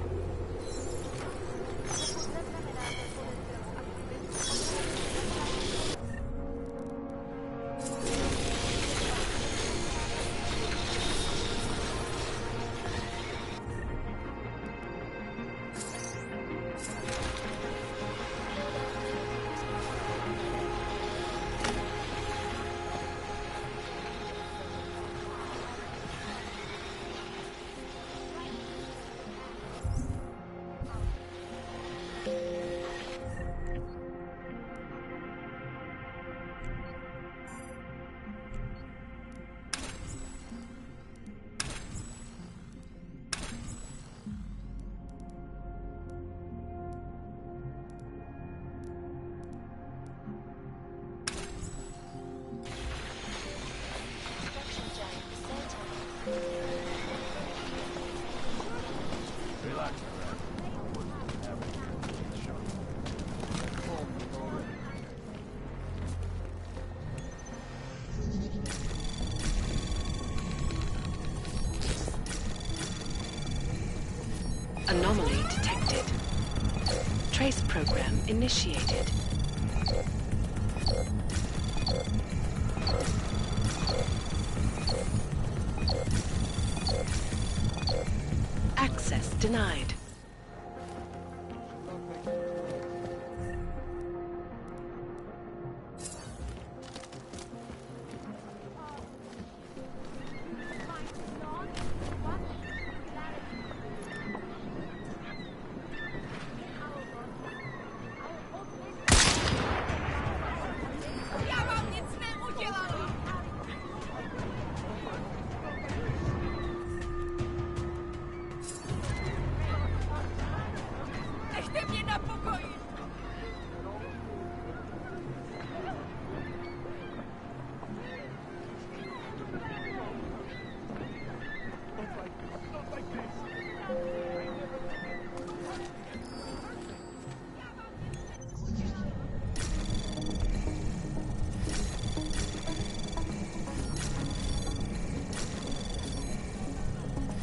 Speaker 2: Anomaly detected. Trace program initiated. Access denied.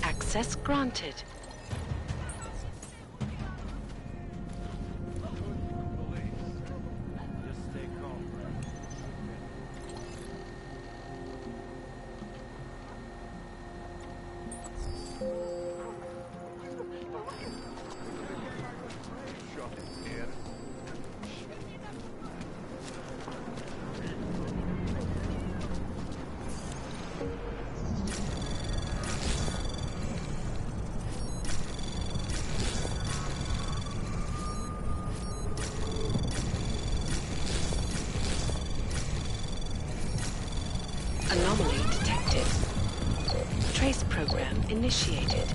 Speaker 2: Access granted.
Speaker 14: Anomaly detected. Trace program initiated.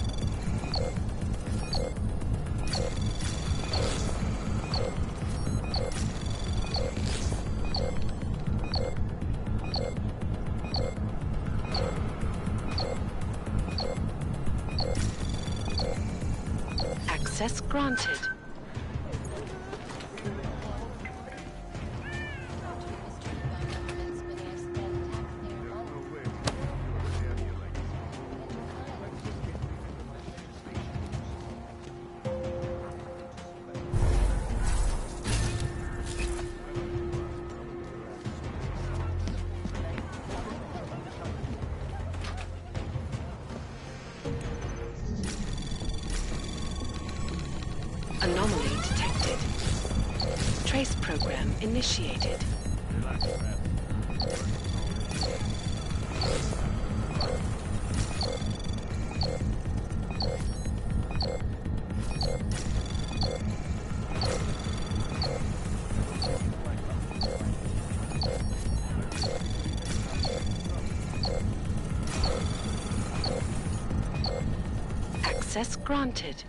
Speaker 14: Access granted. Anomaly detected. Trace program initiated. Access granted.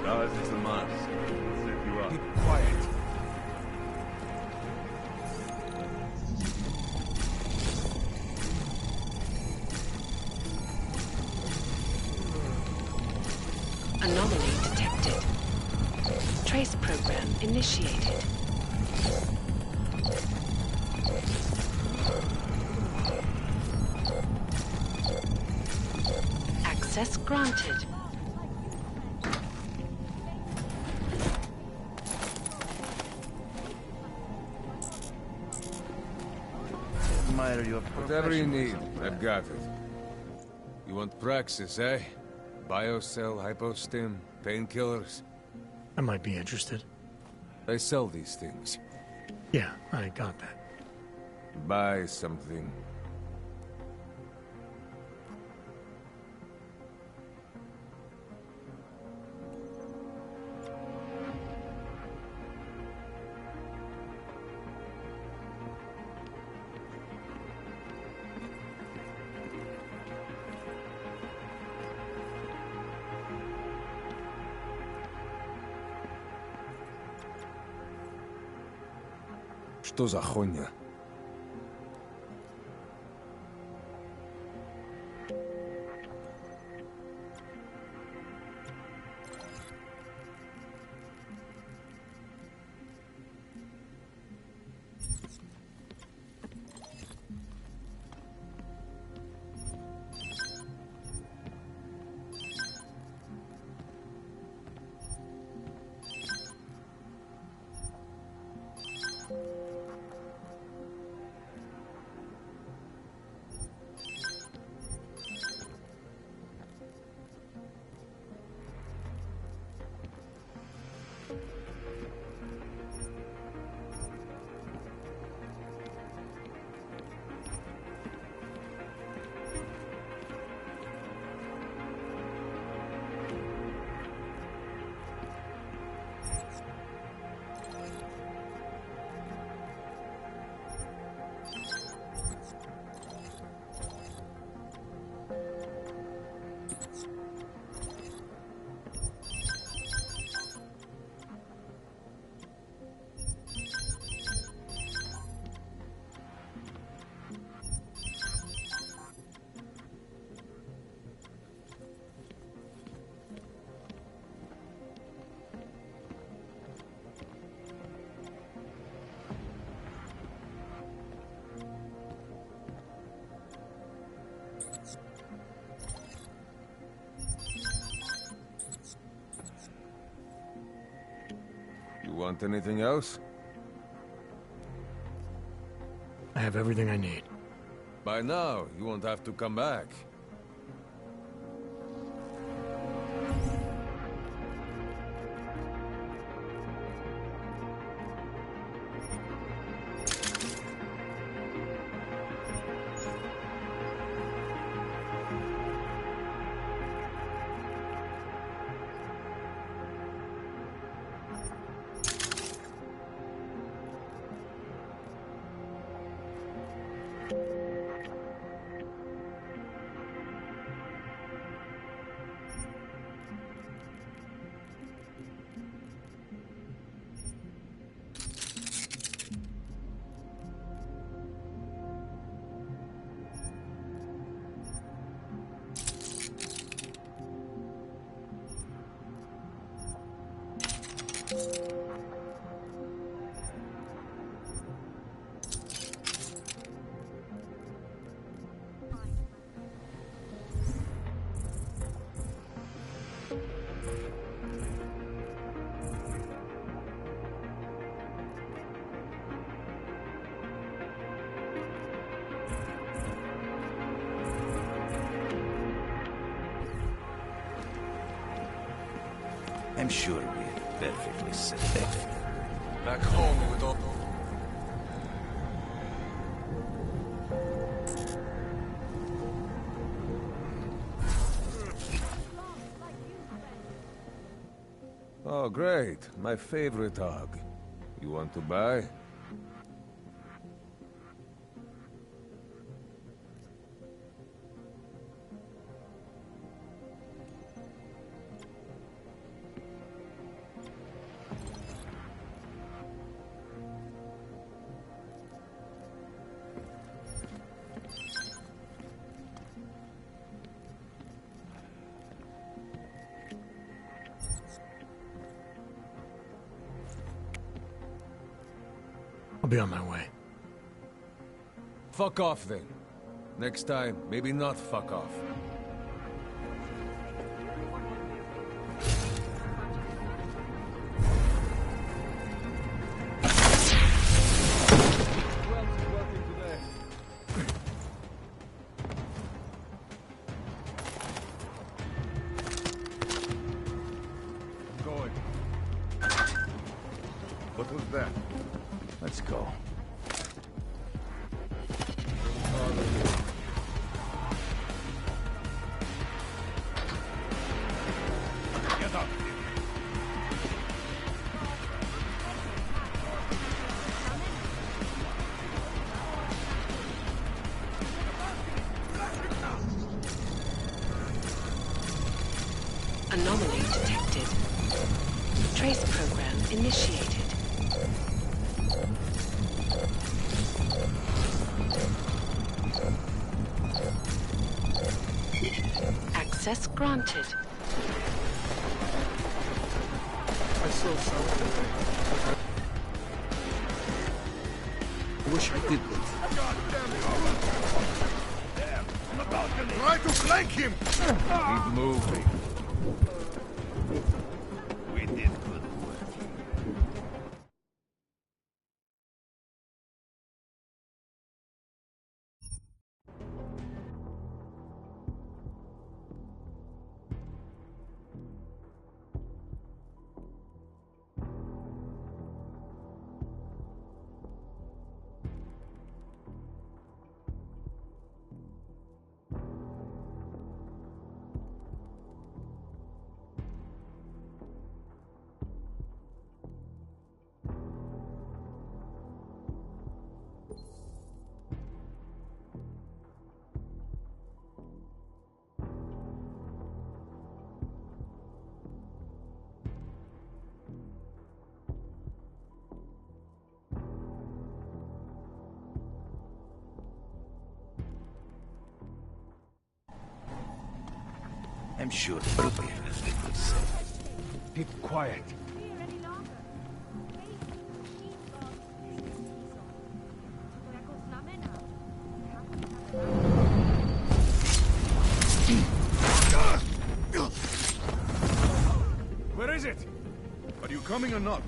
Speaker 3: Ours is the must. Set you up. Keep quiet.
Speaker 14: Anomaly detected. Trace program initiated. Access granted.
Speaker 3: Whatever you need, I've got it. You want Praxis, eh? Biocell, hypostim, painkillers?
Speaker 1: I might be interested.
Speaker 3: They sell these things.
Speaker 1: Yeah, I got that.
Speaker 3: Buy something. Что за хуйня? want anything else?
Speaker 1: I have everything I need.
Speaker 3: By now, you won't have to come back.
Speaker 11: I'm sure we're perfectly safe.
Speaker 6: Back home with all...
Speaker 3: Oh, great. My favorite dog. You want to buy?
Speaker 1: I'll be on my way.
Speaker 3: Fuck off then. Next time, maybe not fuck off.
Speaker 6: What was that?
Speaker 11: Let's go.
Speaker 6: Get up!
Speaker 14: Anomaly detected. Trace program initiated. Access granted.
Speaker 6: I saw something. I wish I did this. There, on the balcony. Try to flank him!
Speaker 3: Keep moving.
Speaker 6: We did good work.
Speaker 11: I'm sure we'll be perfectly safe.
Speaker 6: Keep quiet. Where is it? Are you coming or not?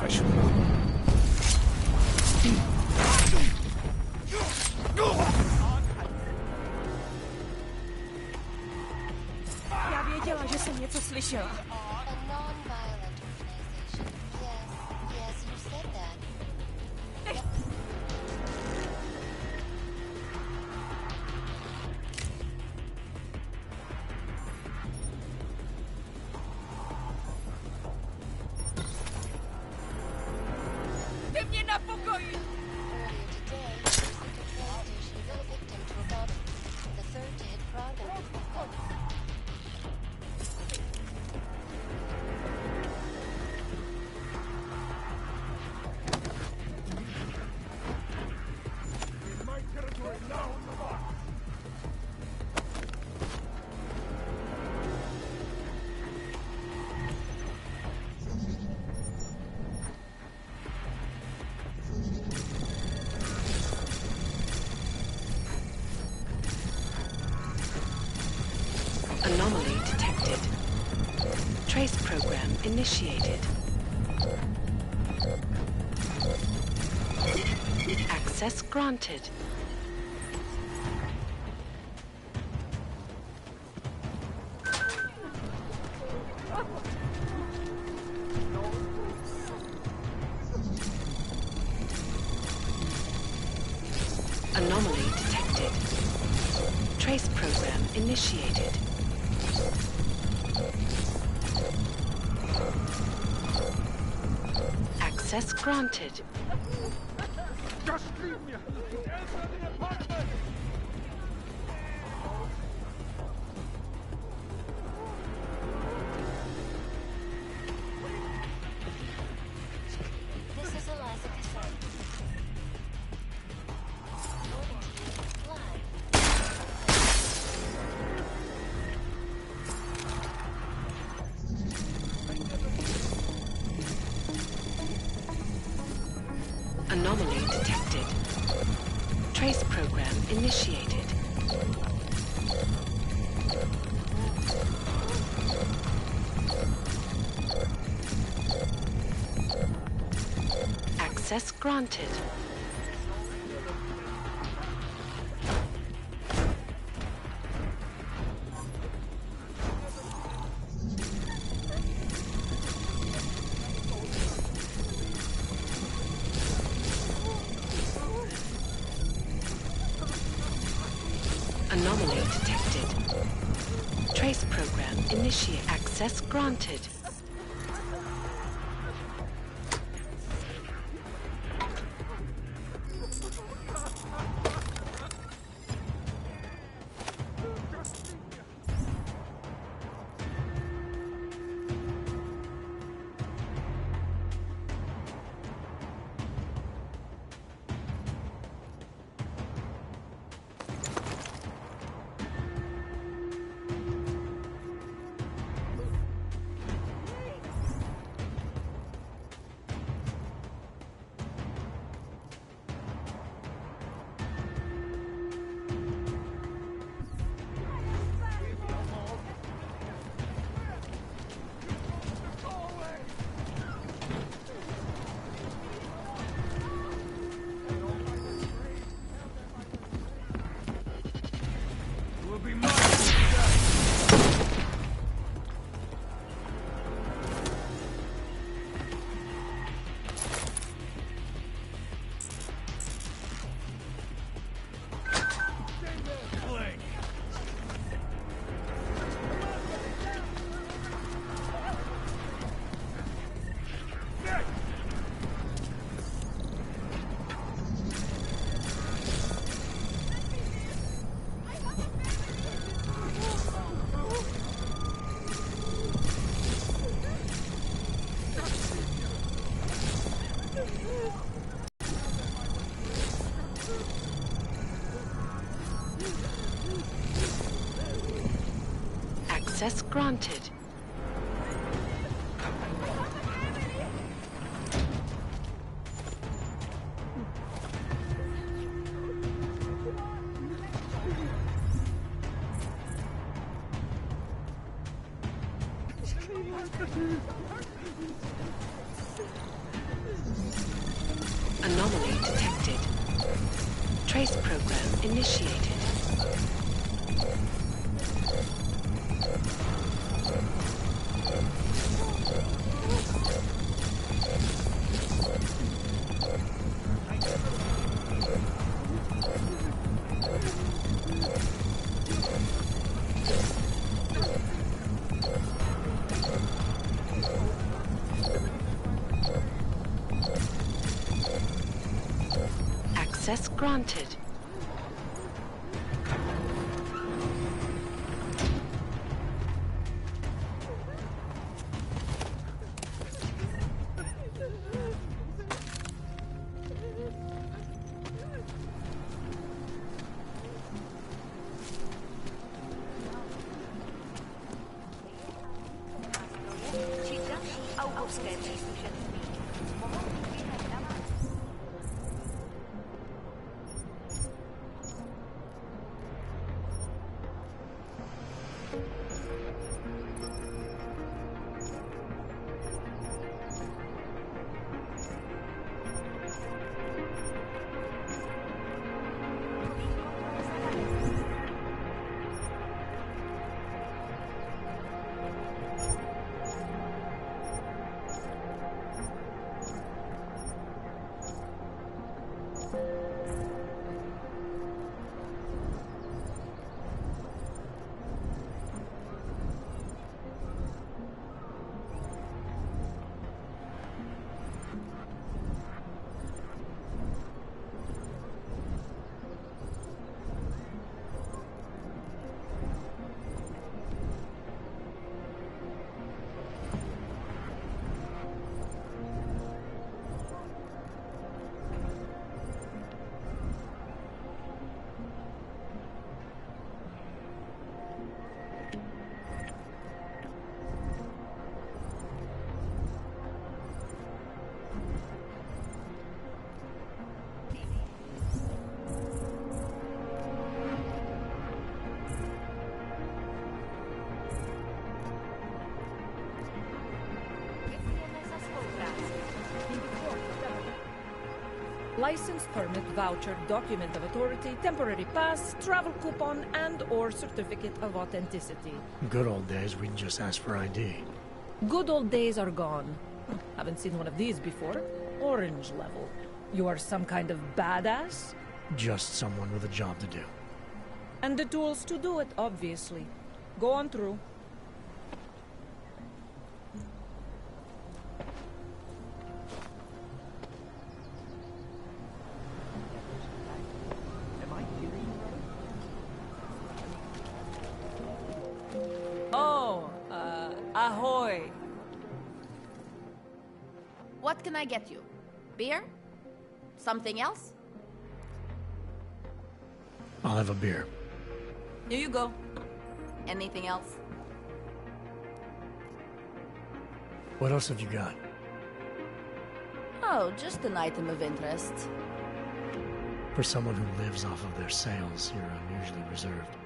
Speaker 3: professional.
Speaker 8: Já věděla, že jsem něco slyšela. Ty mě na pokoji!
Speaker 14: Anomaly detected. Trace program initiated. Access granted. Anomaly detected. Trace program initiated. Access granted.
Speaker 15: Just leave me! Enter the apartment!
Speaker 2: This is Eliza Cassell.
Speaker 14: Anomaly detected. Trace program initiated. Access granted. Anomaly detected. Trace program initiate. Access granted. Access granted.
Speaker 13: Anomaly detected. Trace program initiated. Access granted.
Speaker 16: License, permit, voucher, document of authority, temporary pass, travel coupon, and/or certificate of authenticity.
Speaker 1: Good old days, we'd just ask for ID.
Speaker 16: Good old days are gone. Haven't seen one of these before. Orange level. You are some kind of badass?
Speaker 1: Just someone with a job to do.
Speaker 16: And the tools to do it, obviously. Go on through. Ahoy!
Speaker 23: What can I get you? Beer? Something else?
Speaker 1: I'll have a beer.
Speaker 23: Here you go. Anything else?
Speaker 1: What else have you got?
Speaker 23: Oh, just an item of interest.
Speaker 1: For someone who lives off of their sales, you're unusually reserved.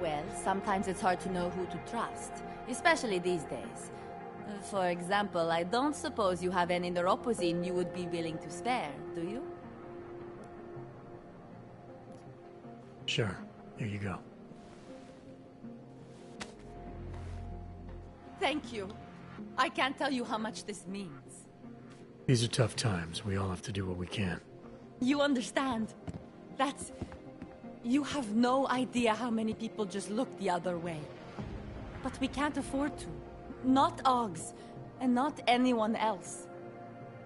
Speaker 23: Well, sometimes it's hard to know who to trust, especially these days. For example, I don't suppose you have any neuropozyne you would be willing to spare, do you?
Speaker 1: Sure. Here you go.
Speaker 23: Thank you. I can't tell you how much this means.
Speaker 1: These are tough times. We all have to do what we can.
Speaker 23: You understand? That's... You have no idea how many people just look the other way. But we can't afford to. Not Oggs, and not anyone else.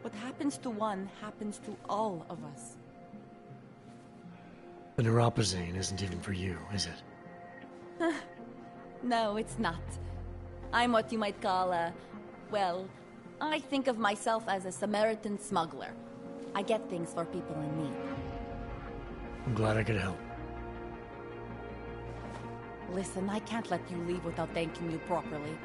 Speaker 23: What happens to one happens to all of us.
Speaker 1: The neuropozyne isn't even for you, is it?
Speaker 23: No, it's not. I'm what you might call a... Well, I think of myself as a Samaritan smuggler. I get things for people in need.
Speaker 1: I'm glad I could help.
Speaker 23: Listen, I can't let you leave without thanking you properly.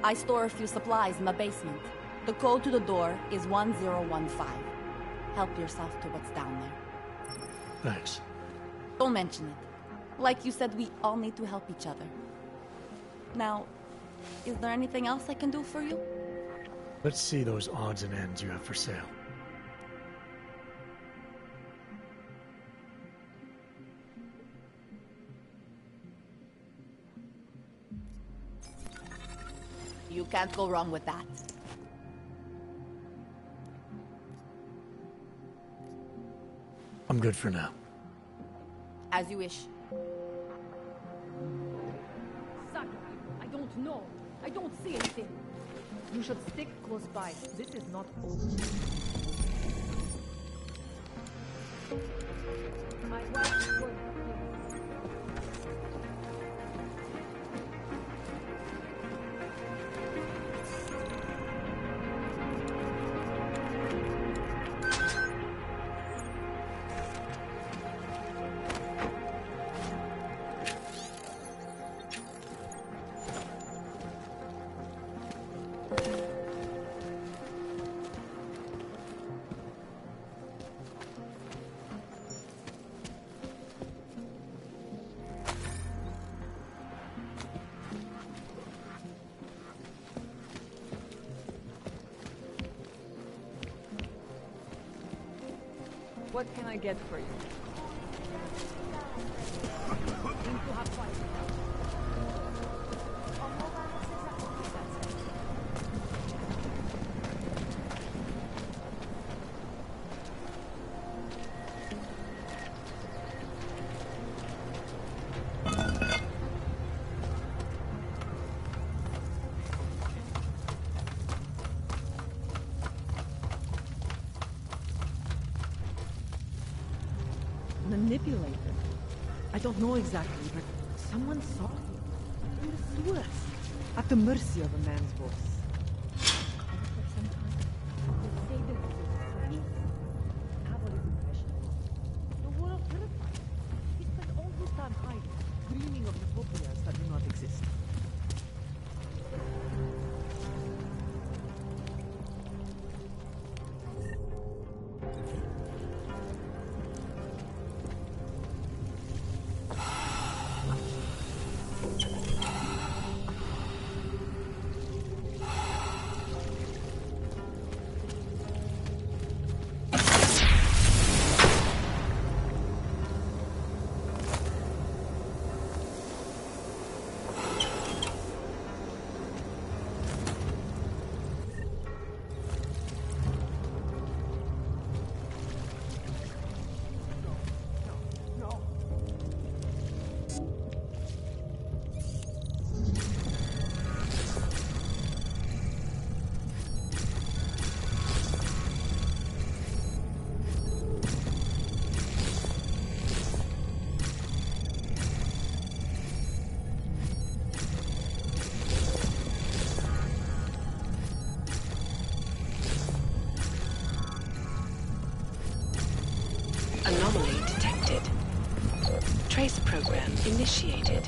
Speaker 23: I store a few supplies in the basement. The code to the door is 1015. Help yourself to what's down there.
Speaker 1: Thanks.
Speaker 23: Don't mention it. Like you said, we all need to help each other. Now, Is there anything else I can do for you?
Speaker 1: Let's see those odds and ends you have for sale.
Speaker 23: You can't go wrong with that.
Speaker 1: I'm good for now.
Speaker 23: As you wish.
Speaker 16: Sakurai, I don't know. I don't see anything. You should stick close by. This is not over. My wife is going to kill me.
Speaker 14: What can I get for you?
Speaker 16: Seem to have fun.
Speaker 14: Manipulated. I don't know exactly, but someone saw you in the sewers, at the mercy of a man's voice.
Speaker 16: The world terrified. He spent all his time hiding, dreaming of utopias that do not exist.
Speaker 13: Anomaly detected. Trace program initiated.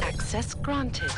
Speaker 13: Access granted.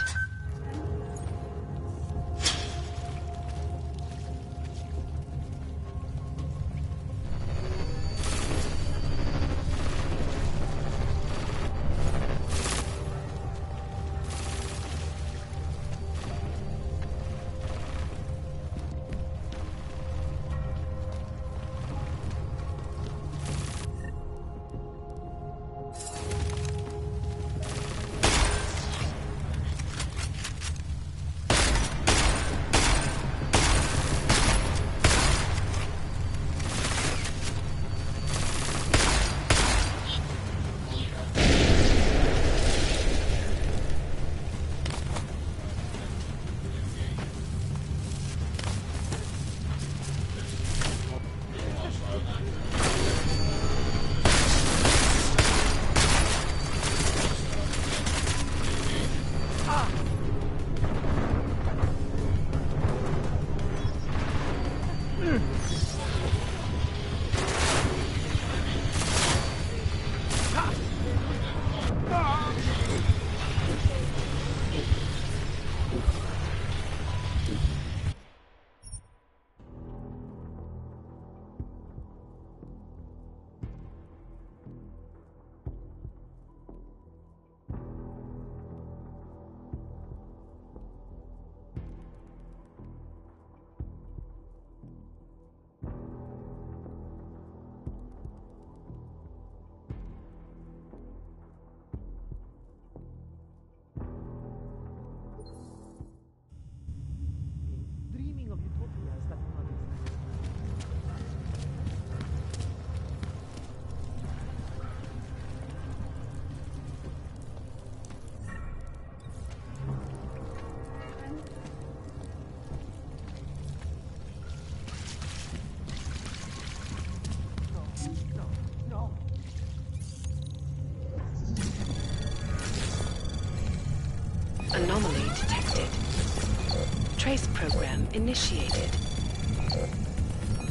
Speaker 13: detected. Trace program initiated.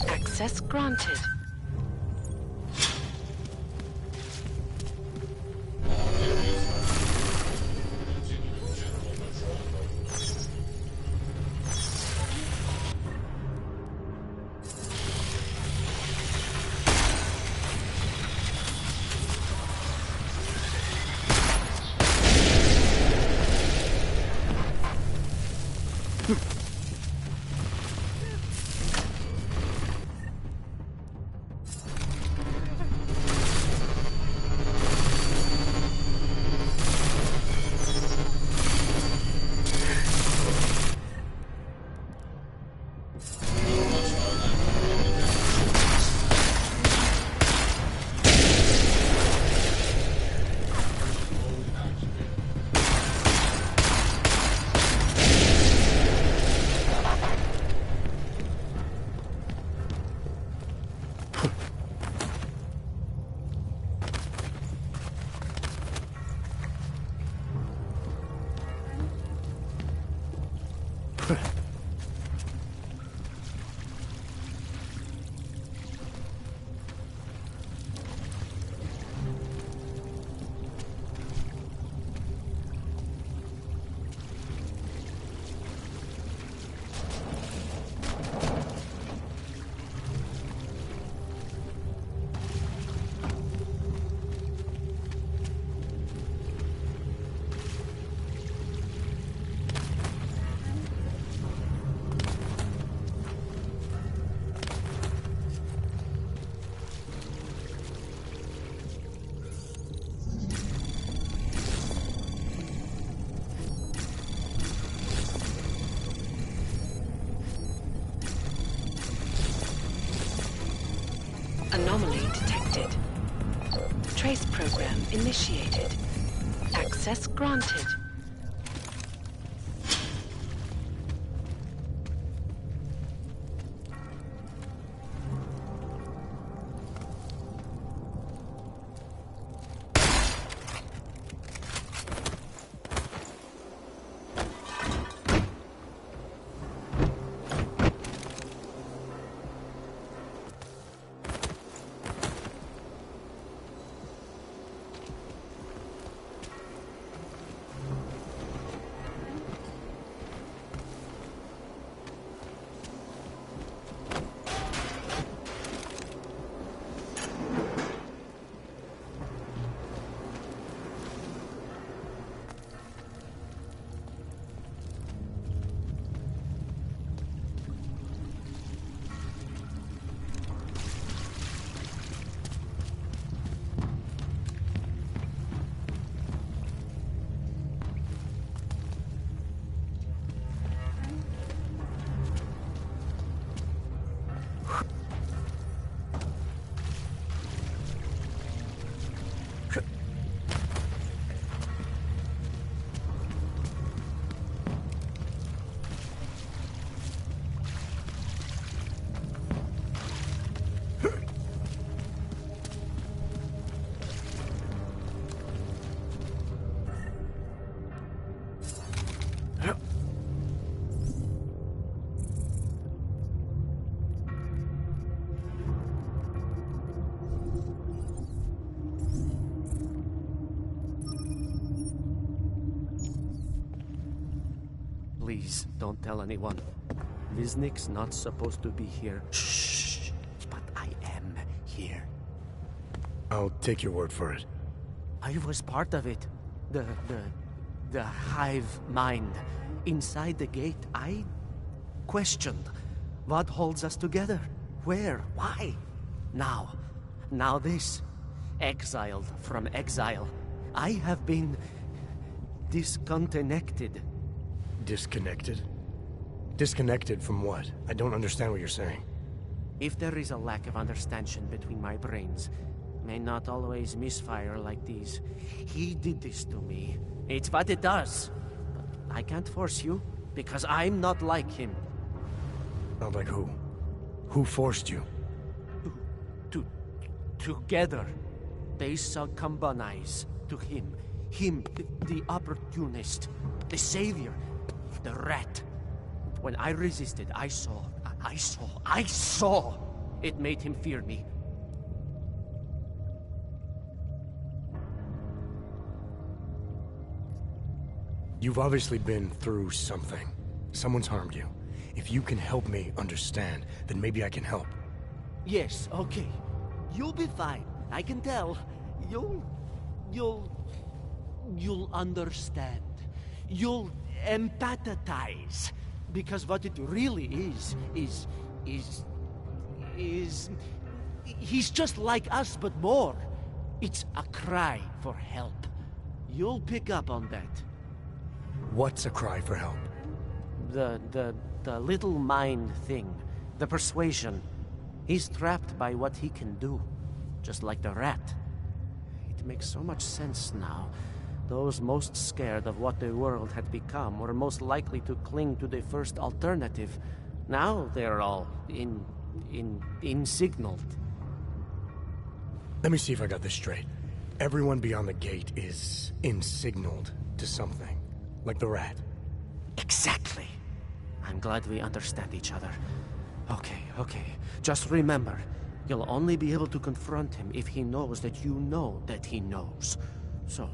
Speaker 13: Access granted. Anomaly detected. Trace program initiated. Access granted.
Speaker 18: Please, don't tell anyone. Viznik's not supposed to be here. Shh! But I am here.
Speaker 1: I'll take your word for it.
Speaker 18: I was part of it. The hive mind. Inside the gate, I questioned what holds us together. Where? Why? Now this. Exiled from exile. I have been disconnected.
Speaker 1: Disconnected? Disconnected from what? I don't understand what you're saying.
Speaker 18: If there is a lack of understanding between my brains, may not always misfire like these. He did this to me. It's what it does. But I can't force you, because I'm not like him.
Speaker 1: Not like who? Who forced you?
Speaker 18: Together, they succumbanize to him. Him, the opportunist, the savior. the rat. When I resisted, I saw. It made him fear me.
Speaker 1: You've obviously been through something. Someone's harmed you. If you can help me understand, then maybe I can help.
Speaker 18: Yes, okay. You'll be fine. I can tell. You'll understand. You'll empathize. Because what it really is he's just like us, but more. It's a cry for help. You'll pick up on that.
Speaker 1: What's a cry for help?
Speaker 18: The little mind thing. The persuasion. He's trapped by what he can do. Just like the rat. It makes so much sense now. Those most scared of what the world had become were most likely to cling to the first alternative. Now they're all insignaled.
Speaker 1: Let me see if I got this straight. Everyone beyond the gate is insignaled to something. Like the rat.
Speaker 18: Exactly. I'm glad we understand each other. Okay. Just remember, you'll only be able to confront him if he knows that you know that he knows. So,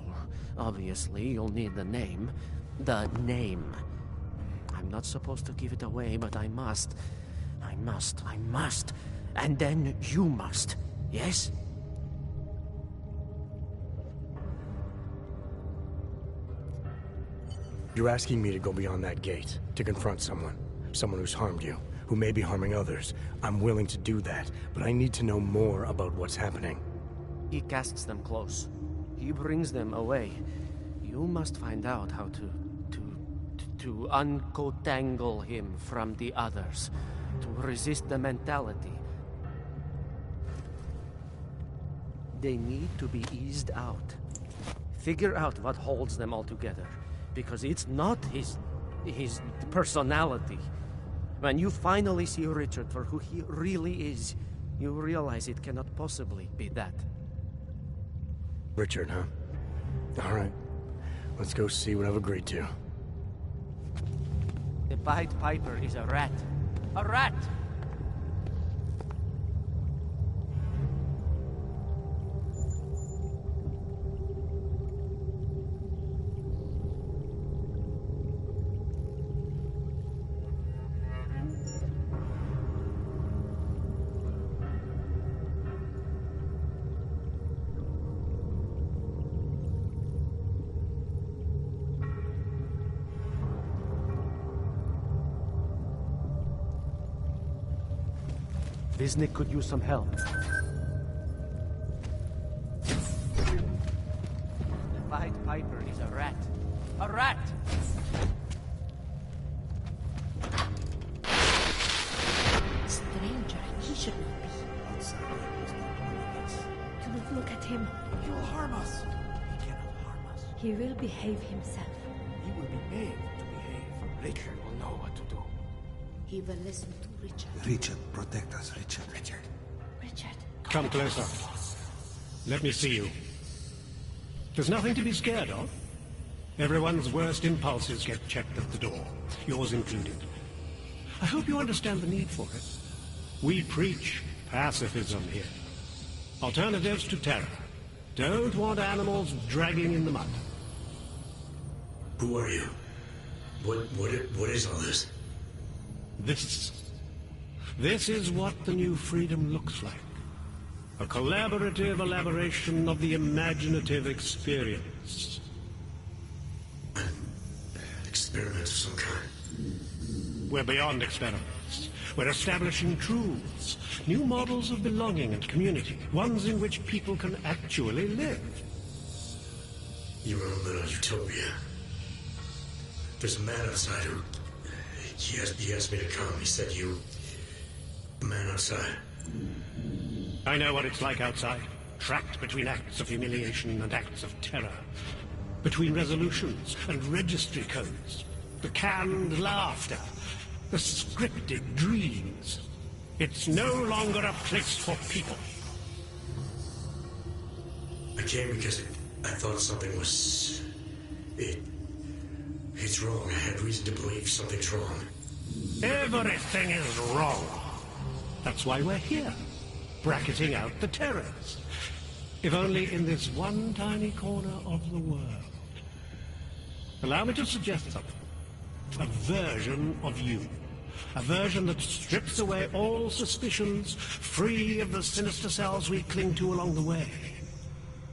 Speaker 18: obviously, you'll need the name. The name. I'm not supposed to give it away, but I must. And then you must. Yes?
Speaker 1: You're asking me to go beyond that gate, to confront someone who's harmed you, who may be harming others. I'm willing to do that, but I need to know more about what's happening.
Speaker 18: He casts them close. He brings them away. You must find out how to uncotangle him from the others, to resist the mentality. They need to be eased out. Figure out what holds them all together. Because it's not his personality. When you finally see Richard for who he really is, you realize it cannot possibly be that.
Speaker 1: Richard, huh? All right. Let's go see what I've agreed to.
Speaker 18: The Pied Piper is a rat. A rat! Visnik could use some help. The Pied Piper is a rat. A rat!
Speaker 23: Stranger, he should not be. Do not look at him.
Speaker 17: He will harm us. He cannot harm us.
Speaker 23: He will behave himself.
Speaker 17: He will be made to behave. Richard will know what to do.
Speaker 23: He will listen to Richard.
Speaker 17: Richard, protect us, Richard.
Speaker 23: Richard.
Speaker 19: Come closer. Let me see you. There's nothing to be scared of. Everyone's worst impulses get checked at the door, yours included. I hope you understand the need for it. We preach pacifism here. Alternatives to terror. Don't want animals dragging in the mud.
Speaker 1: Who are you? What is all this?
Speaker 19: This is what the new freedom looks like. A collaborative elaboration of the imaginative experience.
Speaker 1: An experiment of some kind.
Speaker 19: We're beyond experiments. We're establishing truths, new models of belonging and community, ones in which people can actually live.
Speaker 1: You wrote a little utopia. There's a man outside who... He asked me to come. He said you... The man outside.
Speaker 19: I know what it's like outside. Trapped between acts of humiliation and acts of terror. Between resolutions and registry codes. The canned laughter. The scripted dreams. It's no longer a place for people.
Speaker 1: I came because I thought something was... It's wrong. I had reason to believe something's wrong.
Speaker 19: Everything is wrong. That's why we're here, bracketing out the terrors. If only in this one tiny corner of the world. Allow me to suggest something. A version of you. A version that strips away all suspicions, free of the sinister cells we cling to along the way.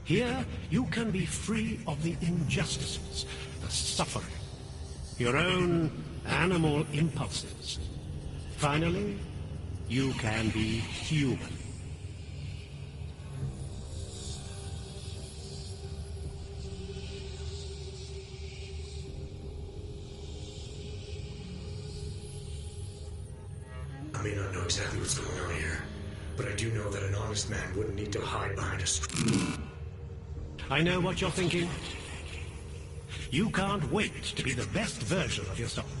Speaker 19: Here, you can be free of the injustices, the suffering, your own animal impulses. Finally, you can be human.
Speaker 1: I may not know exactly what's going on here, but I do know that an honest man wouldn't need to hide behind a screen.
Speaker 19: I know what you're thinking. You can't wait to be the best version of yourself.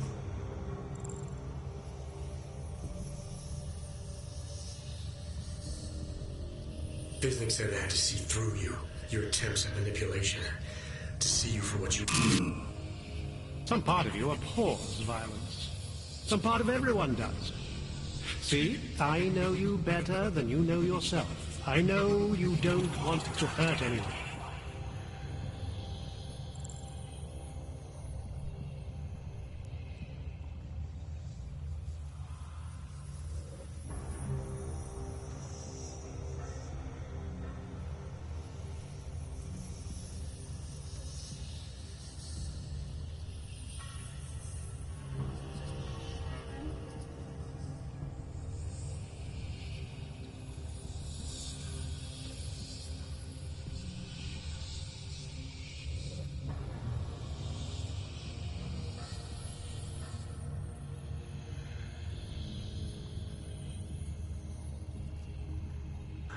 Speaker 1: Bisnick said I had to see through you, your attempts at manipulation, to see you for what you...
Speaker 19: Some part of you abhors violence. Some part of everyone does. See, I know you better than you know yourself. I know you don't want to hurt anyone.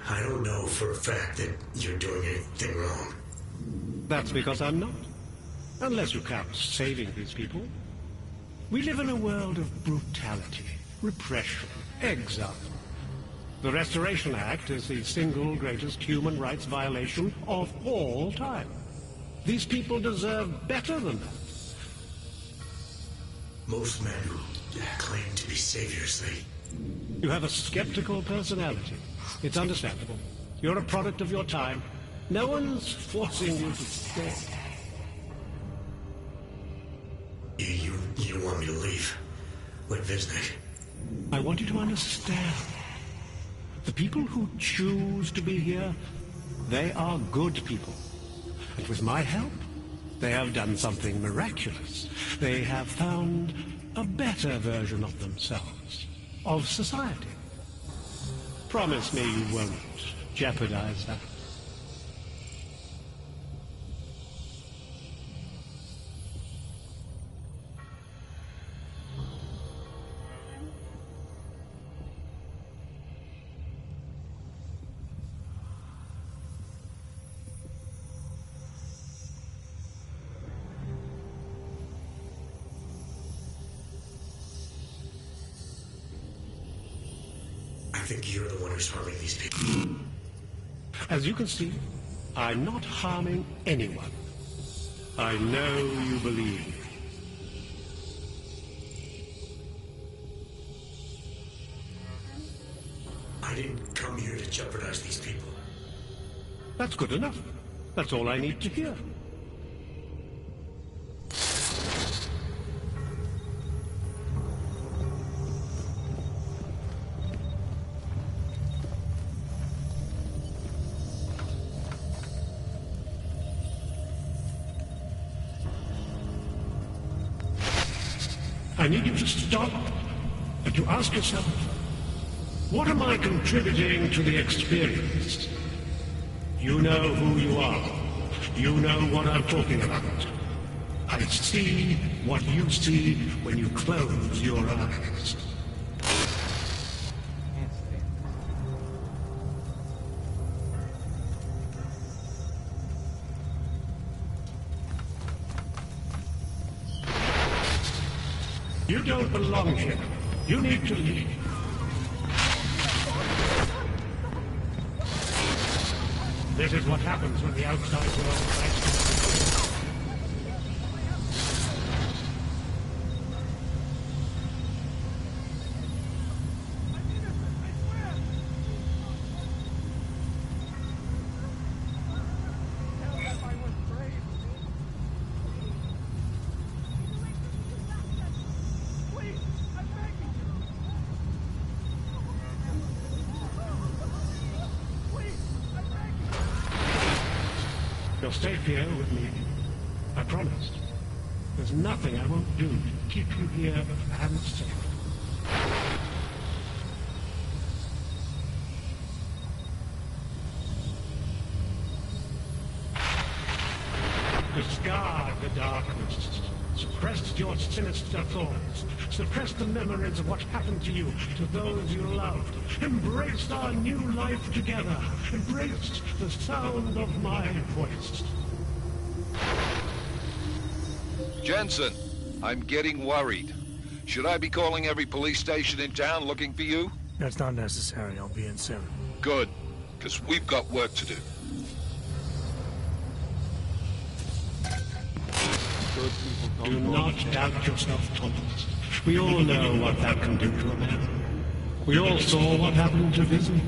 Speaker 1: I don't know for a fact that you're doing anything wrong.
Speaker 19: That's because I'm not. Unless you count saving these people. We live in a world of brutality, repression, exile. The Restoration Act is the single greatest human rights violation of all time. These people deserve better than that.
Speaker 1: Most men who claim to be saviors,
Speaker 19: You have a skeptical personality. It's understandable. You're a product of your time. No one's forcing you to stay.
Speaker 1: You want me to leave? Like Bisnick?
Speaker 19: I want you to understand. The people who choose to be here, they are good people. And with my help, they have done something miraculous. They have found a better version of themselves, of society. Promise me you won't jeopardize that.
Speaker 1: I think you're the one who's harming these people.
Speaker 19: As you can see, I'm not harming anyone. I know you believe me.
Speaker 1: I didn't come here to jeopardize these people.
Speaker 19: That's good enough. That's all I need to hear. I need you to stop and to ask yourself, what am I contributing to the experience? You know who you are. You know what I'm talking about. I see what you see when you close your eyes. You don't belong here. You need to leave. This is what happens when the outside world tries to... safe here with me. I promise. There's nothing I won't do to keep you here and safe. Discard the darkness. Suppress your sinister thoughts. Suppress the memories of what happened to you, to those you loved. Embrace our new life together. Embrace the sound of my voice.
Speaker 6: Jensen, I'm getting worried. Should I be calling every police station in town looking for you?
Speaker 17: That's not necessary. I'll be in soon.
Speaker 6: Good, because we've got work to do.
Speaker 19: Do not doubt yourself, Thomas. We all know what that can do to a man. We all saw what happened to Vizzy.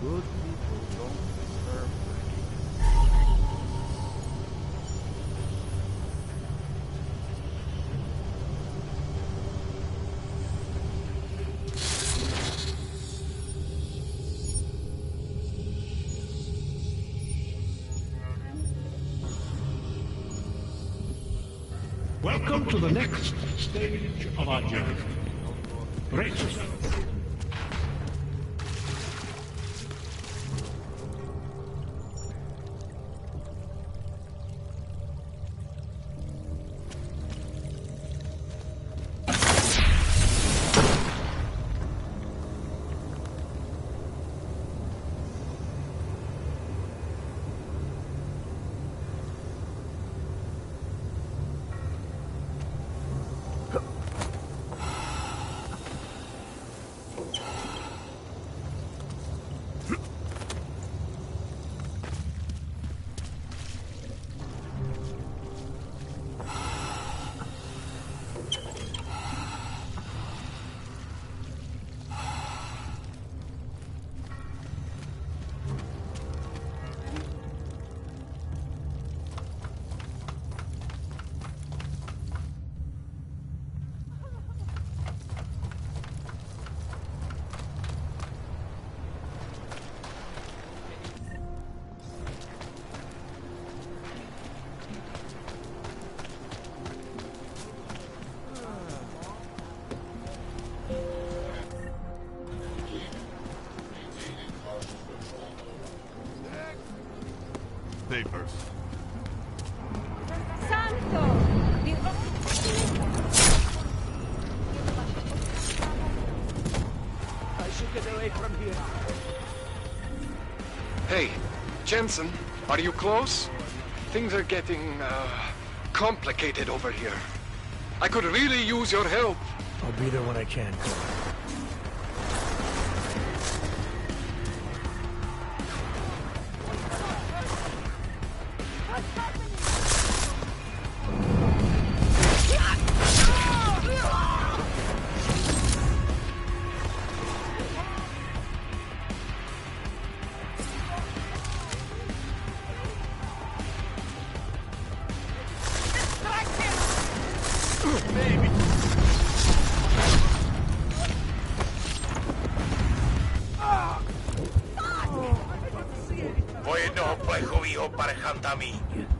Speaker 17: Good people don't deserve
Speaker 19: Welcome to the next stage of our journey. Brace yourself.
Speaker 5: Papers.
Speaker 8: Santo!
Speaker 17: I should get away from here.
Speaker 9: Hey, Jensen, are you close? Things are getting, complicated over here. I could really use your help.
Speaker 17: I'll be there when I can.
Speaker 22: Po jednoho plechovýho parchanta míň.